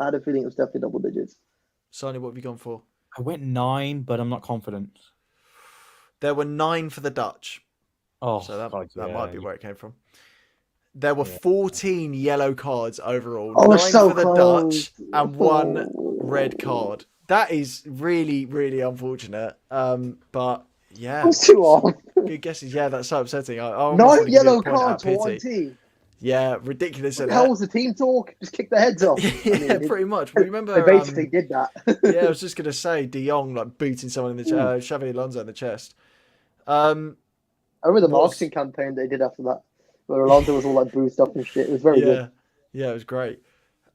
Sonny, what have you gone for? I went 9, but I'm not confident. There were 9 for the Dutch. Oh, So that God, might be where it came from. There were 14 yellow cards overall. Oh, 9 so for the close. Dutch and 1 red card. That is really, really unfortunate. But yeah. I was too off. Good guesses. Yeah, that's so upsetting. I almost 9 wanna give you a yellow point out of cards for one pity. team. Yeah, ridiculous. What the hell was the team talk? Just kick their heads off. Yeah, pretty much. Well, remember, They basically did that. yeah, I was just gonna say De Jong like booting someone in the Xavi Alonso in the chest. I remember the What's- marketing campaign they did after that, where Alonso was all like boozed up and shit. It was very good. Yeah, it was great.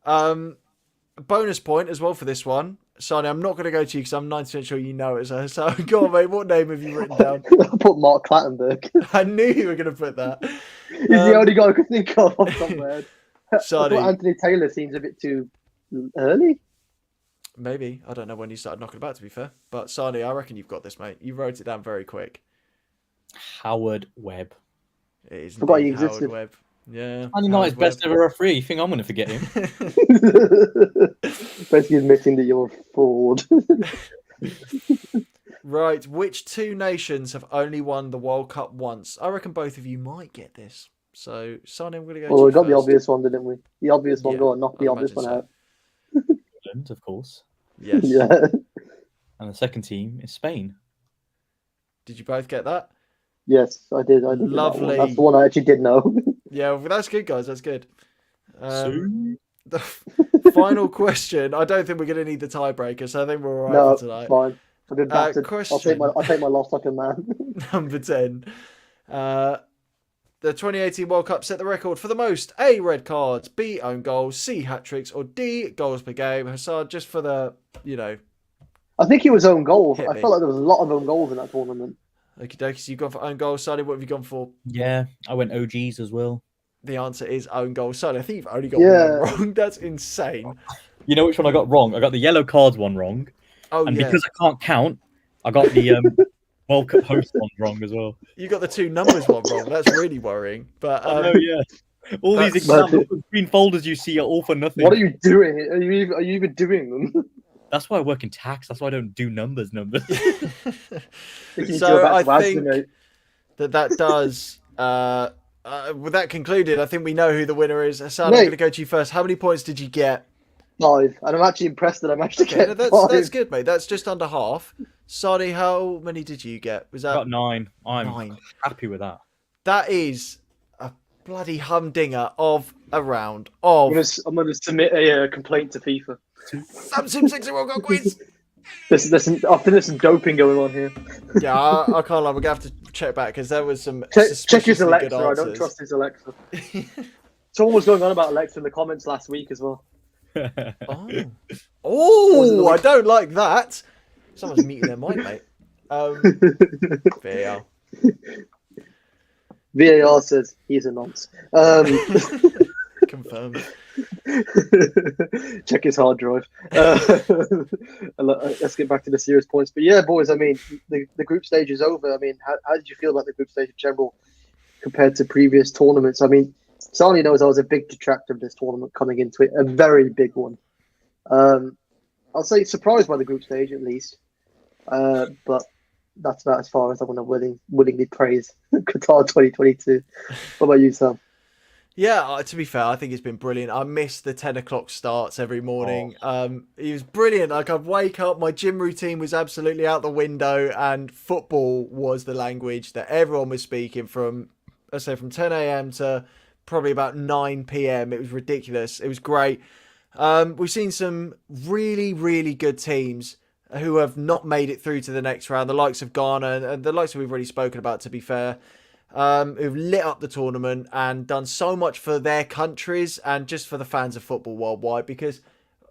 Bonus point as well for this one. Sonny, I'm not going to go to you because I'm 90% sure you know it. So go on, mate. What name have you written down? I put Mark Clattenburg. I knew you were going to put that. He's the only guy I could think of off the top of my head. I Sonny, thought Anthony Taylor seems a bit too early. maybe. I don't know when you started knocking about, to be fair. But Sonny, I reckon you've got this, mate. You wrote it down very quick. Howard Webb. It is Forgot he indeed Howard existed. Webb. Yeah. I know his Howard best Webb. ever referee. You think I'm going to forget him? Basically admitting that you're a fraud. Right, which 2 nations have only won the World Cup once? I reckon both of you might get this. So, Sonny, I'm going to go to Well, you we got the first. obvious one, didn't we? The obvious one, Yeah, go on, knock the I'd obvious imagine one so. out. England, of course. Yes. Yeah. And the second team is Spain. Did you both get that? Yes, I did. I did. Lovely. That's the one I actually did know. Yeah, well, that's good, guys. That's good. So, The final question. I don't think we're going to need the tiebreaker, so I think we're all right No, for tonight. fine. I've been battered. Question. I'll take my loss like a man. Number 10. The 2018 World Cup set the record for the most A, red cards, B, own goals, C, hat-tricks, or D, goals per game. Hassan, just for the, I think he was own goals. Hit I me. felt like there was a lot of own goals in that tournament. okie dokie, so you've gone for own goals. Sonny, what have you gone for? yeah, I went OGs as well. The answer is own goals. Sonny, I think you've only got Yeah. one wrong. That's insane. You know which one I got wrong? I got the yellow cards one wrong. Oh, And yeah. because I can't count, I got the World Cup host one wrong as well. You got the 2 numbers one wrong. That's really worrying. But Oh, yeah. All these that's- exams, all the green folders you see are all for nothing. What are you doing? Are you even doing them? That's why I work in tax. That's why I don't do numbers. You need to So go back I to Asda, think mate. that does. With that concluded, I think we know who the winner is. Hassan, I'm Mate. going to go to you first. How many points did you get? 5, and I'm actually impressed that I managed to Okay, get that's 5. good, mate. That's just under half. Sonny, how many did you get? Was I that got 9. I'm 9? happy with that. That is a bloody humdinger of a round of I'm gonna submit a complaint to FIFA. Samsung 6 World Cup quiz. I think there's some doping going on here. Yeah, I can't lie. We're gonna have to check back because there was some Check his suspiciously Alexa. good I answers. don't trust his Alexa. Someone was going on about Alexa in the comments last week as well. Oh, I don't like that. Someone's muting their mic, mate. VAR. VAR says he's a nonce. Confirmed. Check his hard drive. Let's get back to the serious points. But yeah, boys, I mean, the group stage is over. I mean, how did you feel about the group stage in general compared to previous tournaments? I mean, Sani knows I was a big detractor of this tournament coming into it, a very big one. I'll say surprised by the group stage at least, but that's about as far as I want to willingly praise Qatar 2022. What about you, Sam? Yeah, to be fair, I think it's been brilliant. I miss the 10 o'clock starts every morning. It was brilliant. Like, I'd wake up, my gym routine was absolutely out the window, and football was the language that everyone was speaking from, let's say, from 10 a.m. to probably about 9 p.m. It was ridiculous. It was great. We've seen some really, really good teams who have not made it through to the next round, the likes of Ghana and the likes that we've already spoken about, to be fair. Who've lit up the tournament and done so much for their countries and just for the fans of football worldwide, because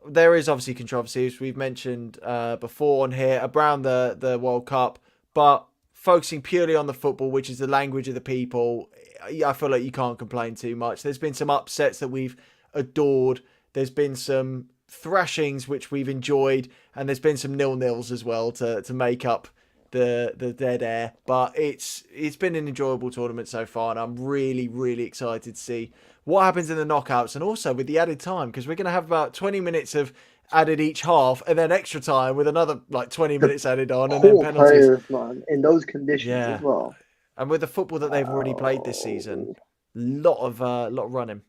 there is obviously controversy, as we've mentioned before on here, around the World Cup, but focusing purely on the football, which is the language of the people, I feel like you can't complain too much. There's been some upsets that we've adored. There's been some thrashings which we've enjoyed, and there's been some 0-0s as well to make up the dead air. But it's been an enjoyable tournament so far, and I'm really, really excited to see what happens in the knockouts, and also with the added time, because we're going to have about 20 minutes of added each half, and then extra time with another like 20 minutes added on, and then penalties. Players, man, in those conditions as well. And with the football that they've already played this season, lot of running.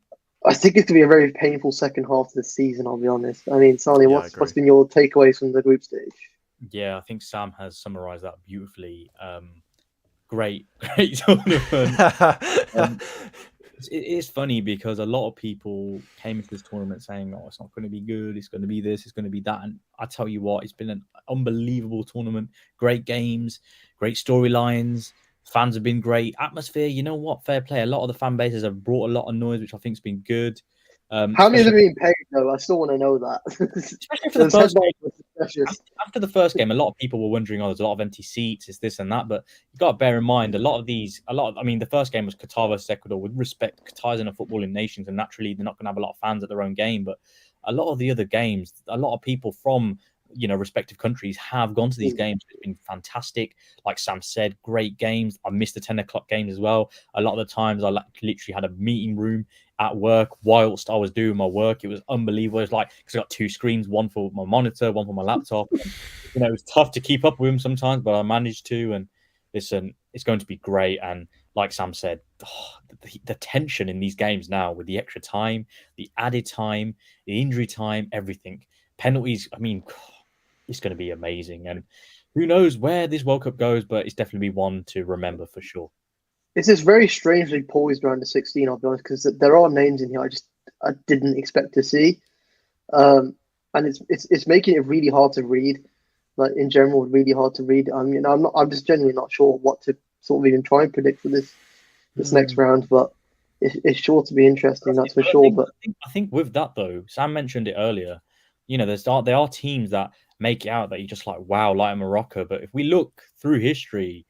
I think it's going to be a very painful second half of the season, I'll be honest. I mean, Sani, Yeah, what's been your takeaways from the group stage? Yeah, I think Sam has summarized that beautifully. Great tournament. It is funny because a lot of people came into this tournament saying, "Oh, it's not going to be good. It's going to be this. It's going to be that." And I tell you what, it's been an unbelievable tournament. Great games, great storylines. Fans have been great. Atmosphere. You know what? Fair play. A lot of the fan bases have brought a lot of noise, which I think has been good. How many have been paid though? I still want to know that. Especially for the first game. After the first game, a lot of people were wondering, "Oh, there's a lot of empty seats. It's this and that." But you got to bear in mind, I mean, the first game was Qatar versus Ecuador. With respect, Qatar's in a footballing nation, and naturally, they're not going to have a lot of fans at their own game. But a lot of the other games, a lot of people from respective countries have gone to these games. It's been fantastic. Like Sam said, great games. I missed the 10 o'clock games as well. A lot of the times I literally had a meeting room at work whilst I was doing my work. It was unbelievable. It was like, because I got two screens, one for my monitor, one for my laptop. And, it was tough to keep up with them sometimes, but I managed to. And listen, it's going to be great. And like Sam said, the tension in these games now with the extra time, the added time, the injury time, everything. Penalties, I mean, it's going to be amazing. And who knows where this World Cup goes, but it's definitely one to remember for sure. It's just very strangely poised around the 16, I'll be honest, because there are names in here I didn't expect to see. And it's making it really hard to read. Like in general, really hard to read. I mean, I'm just genuinely not sure what to sort of even try and predict for this next round, but it's sure to be interesting, that's for sure. But I think with that though, Sam mentioned it earlier. There are teams that make it out that you're just like, wow, like Morocco. But if we look through history,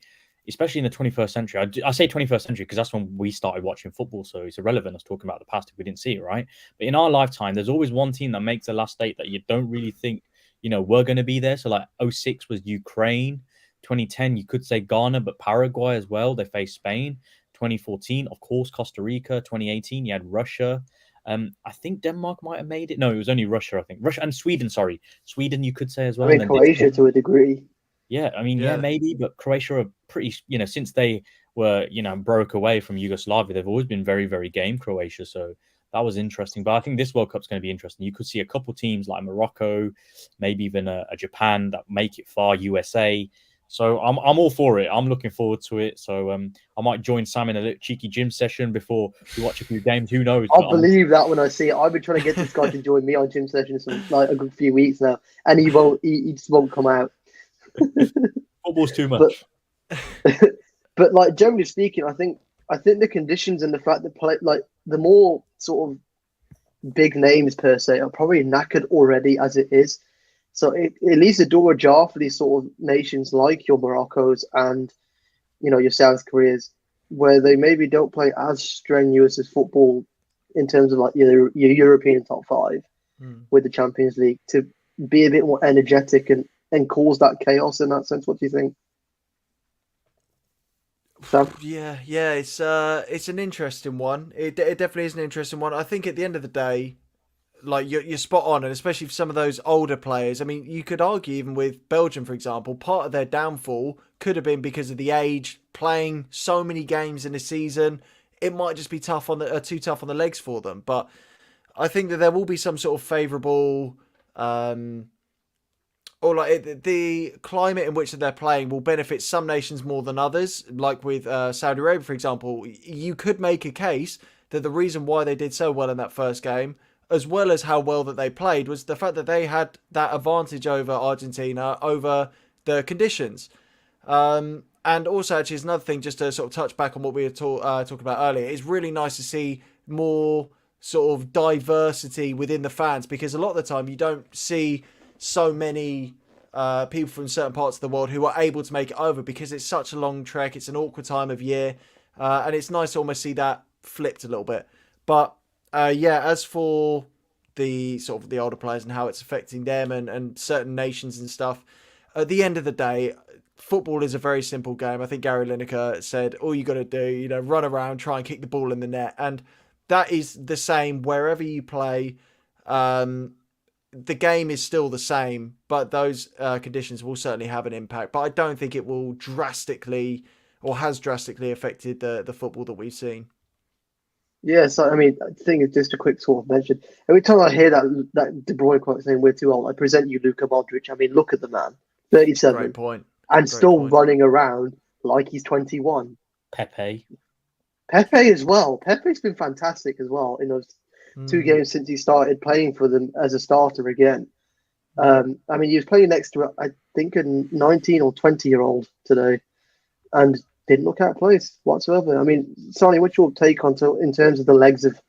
especially in the 21st century, I say 21st century because that's when we started watching football. So it's irrelevant us talking about the past if we didn't see it, right? But in our lifetime, there's always one team that makes the last eight that you don't really think, we're going to be there. So like 2006 was Ukraine. 2010, you could say Ghana, but Paraguay as well. They faced Spain. 2014, of course, Costa Rica. 2018, you had Russia. I think Denmark might have made it. No, it was only Russia, I think. Russia and Sweden, sorry. Sweden, you could say as well. I mean, Croatia to a degree. Yeah, I mean, yeah, maybe. But Croatia are pretty, since they were, broke away from Yugoslavia, they've always been very, very game, Croatia. So that was interesting. But I think this World Cup's going to be interesting. You could see a couple teams like Morocco, maybe even a Japan that make it far, USA. So I'm all for it. I'm looking forward to it. So I might join Sam in a little cheeky gym session before we watch a few games. Who knows? I'll believe that when I see it. I've been trying to get this guy to join me on gym sessions for like a good few weeks now, and he won't. He just won't come out. Football's too But much. but like generally speaking, I think the conditions and the fact that play like the more sort of big names per se are probably knackered already as it is. So it leaves the door ajar for these sort of nations like your Moroccos and your South Koreas, where they maybe don't play as strenuous as football in terms of like your European top five with the Champions League to be a bit more energetic and cause that chaos in that sense. What do you think, Sam? Yeah, it's an interesting one. It definitely is an interesting one. I think at the end of the day, like you're spot on, and especially for some of those older players. I mean, you could argue even with Belgium, for example, part of their downfall could have been because of the age, playing so many games in a season. It might just be too tough on the legs for them. But I think that there will be some sort of favourable, or like the climate in which they're playing will benefit some nations more than others. Like with Saudi Arabia, for example, you could make a case that the reason why they did so well in that first game, as well as how well that they played, was the fact that they had that advantage over Argentina, over the conditions. And also, actually, is another thing, just to sort of touch back on what we were talking about earlier, it's really nice to see more sort of diversity within the fans, because a lot of the time you don't see so many people from certain parts of the world who are able to make it over, because it's such a long trek, it's an awkward time of year, and it's nice to almost see that flipped a little bit. But as for the sort of the older players and how it's affecting them and certain nations and stuff, at the end of the day, football is a very simple game. I think Gary Lineker said, all you got to do, run around, try and kick the ball in the net. And that is the same wherever you play. The game is still the same, but those conditions will certainly have an impact. But I don't think it will drastically, or has drastically affected the football that we've seen. Yeah, so I mean, I think it's just a quick sort of mention. Every time I hear that De Bruyne quote saying we're too old, I present you Luka Modric. I mean, look at the man, 37, Great point. and Great still point. running around like he's 21. Pepe as well. Pepe's been fantastic as well in those 2 games since he started playing for them as a starter again. I mean, he was playing next to, I think, a 19 or 20-year-old today, and didn't look out of place whatsoever. I mean, Sani, what's your take on in terms of the legs of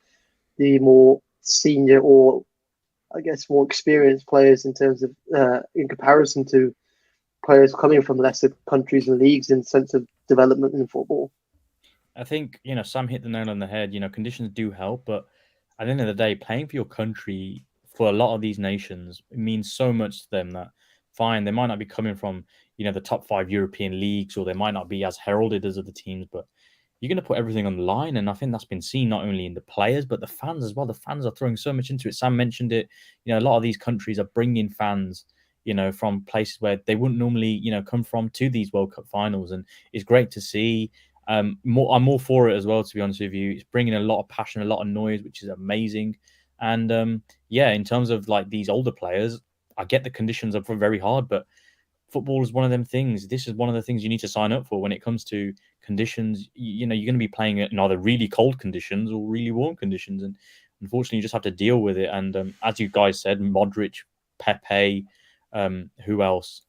the more senior, or I guess more experienced players in terms of in comparison to players coming from lesser countries and leagues in sense of development in football? I think, Sam hit the nail on the head. Conditions do help, but at the end of the day, playing for your country for a lot of these nations, it means so much to them that, fine, they might not be coming from, the top 5 European leagues, or they might not be as heralded as other teams, but you're going to put everything on the line. And I think that's been seen not only in the players, but the fans as well. The fans are throwing so much into it. Sam mentioned it. A lot of these countries are bringing fans, from places where they wouldn't normally, come from, to these World Cup finals. And it's great to see. I'm all for it as well, to be honest with you. It's bringing a lot of passion, a lot of noise, which is amazing. And in terms of like these older players, I get the conditions are very hard, but football is one of them things. This is one of the things you need to sign up for when it comes to conditions. You're going to be playing in either really cold conditions or really warm conditions, and unfortunately, you just have to deal with it. And as you guys said, Modric, Pepe, who else?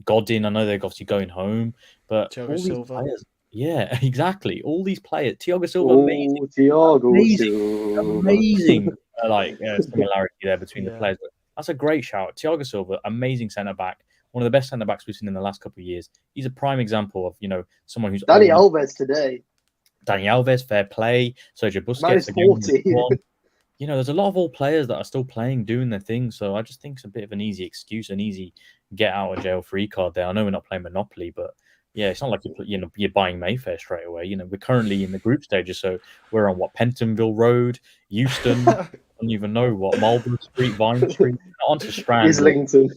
Godin. I know they're obviously going home, but Thiago all these Silva. players. Yeah, exactly. All these players. Thiago Silva, Oh, Thiago Silva. amazing. Similarity there between the Yeah. players. But that's a great shout. Thiago Silva, amazing centre back. One of the best centre backs we've seen in the last couple of years. He's a prime example of someone who's Dani Alves today. Dani Alves, fair play. Sergio Man is Busquets, 40. there's a lot of old players that are still playing, doing their thing. So I just think it's a bit of an easy excuse, an easy get out of jail free card there. I know we're not playing Monopoly, but yeah, it's not like you're buying Mayfair straight away. We're currently in the group stages, so we're on Pentonville Road, Euston. I don't even know what Marlborough Street, Vine Street, on to Strand, Islington.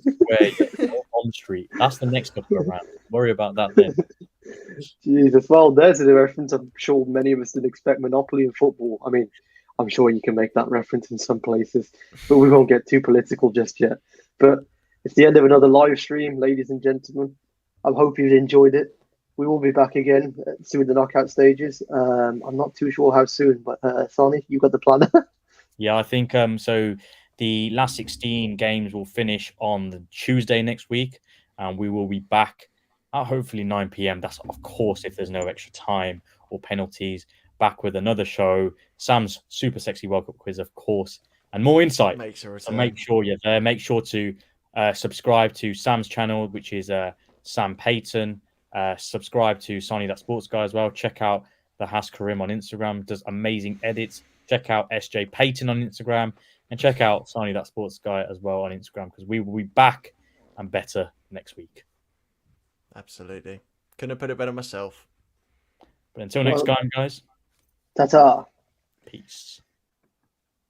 on Street. That's the next couple of rounds. Worry about that then. Jesus, well, there's a reference. I'm sure many of us didn't expect Monopoly in football. I mean, I'm sure you can make that reference in some places, but we won't get too political just yet. But it's the end of another live stream, ladies and gentlemen. I hope you've enjoyed it. We will be back again soon, the knockout stages. I'm not too sure how soon, but Sani, you got the plan. Yeah, I think so the last 16 games will finish on the Tuesday next week, and we will be back at hopefully 9 p.m. That's of course if there's no extra time or penalties. Back with another show, Sam's super sexy World Cup quiz, of course, and more insight. Makes a So return. make sure you're there. Make sure to subscribe to Sam's channel, which is Sam Peyton. Subscribe to Sani-That Sports Guy as well. Check out the Has Karim on Instagram, does amazing edits. Check out SJ Peyton on Instagram, and check out Sani-That Sports Guy as well on Instagram, because we will be back and better next week. Absolutely. Couldn't have put it better myself. But until next time, guys, Ta-ta. peace.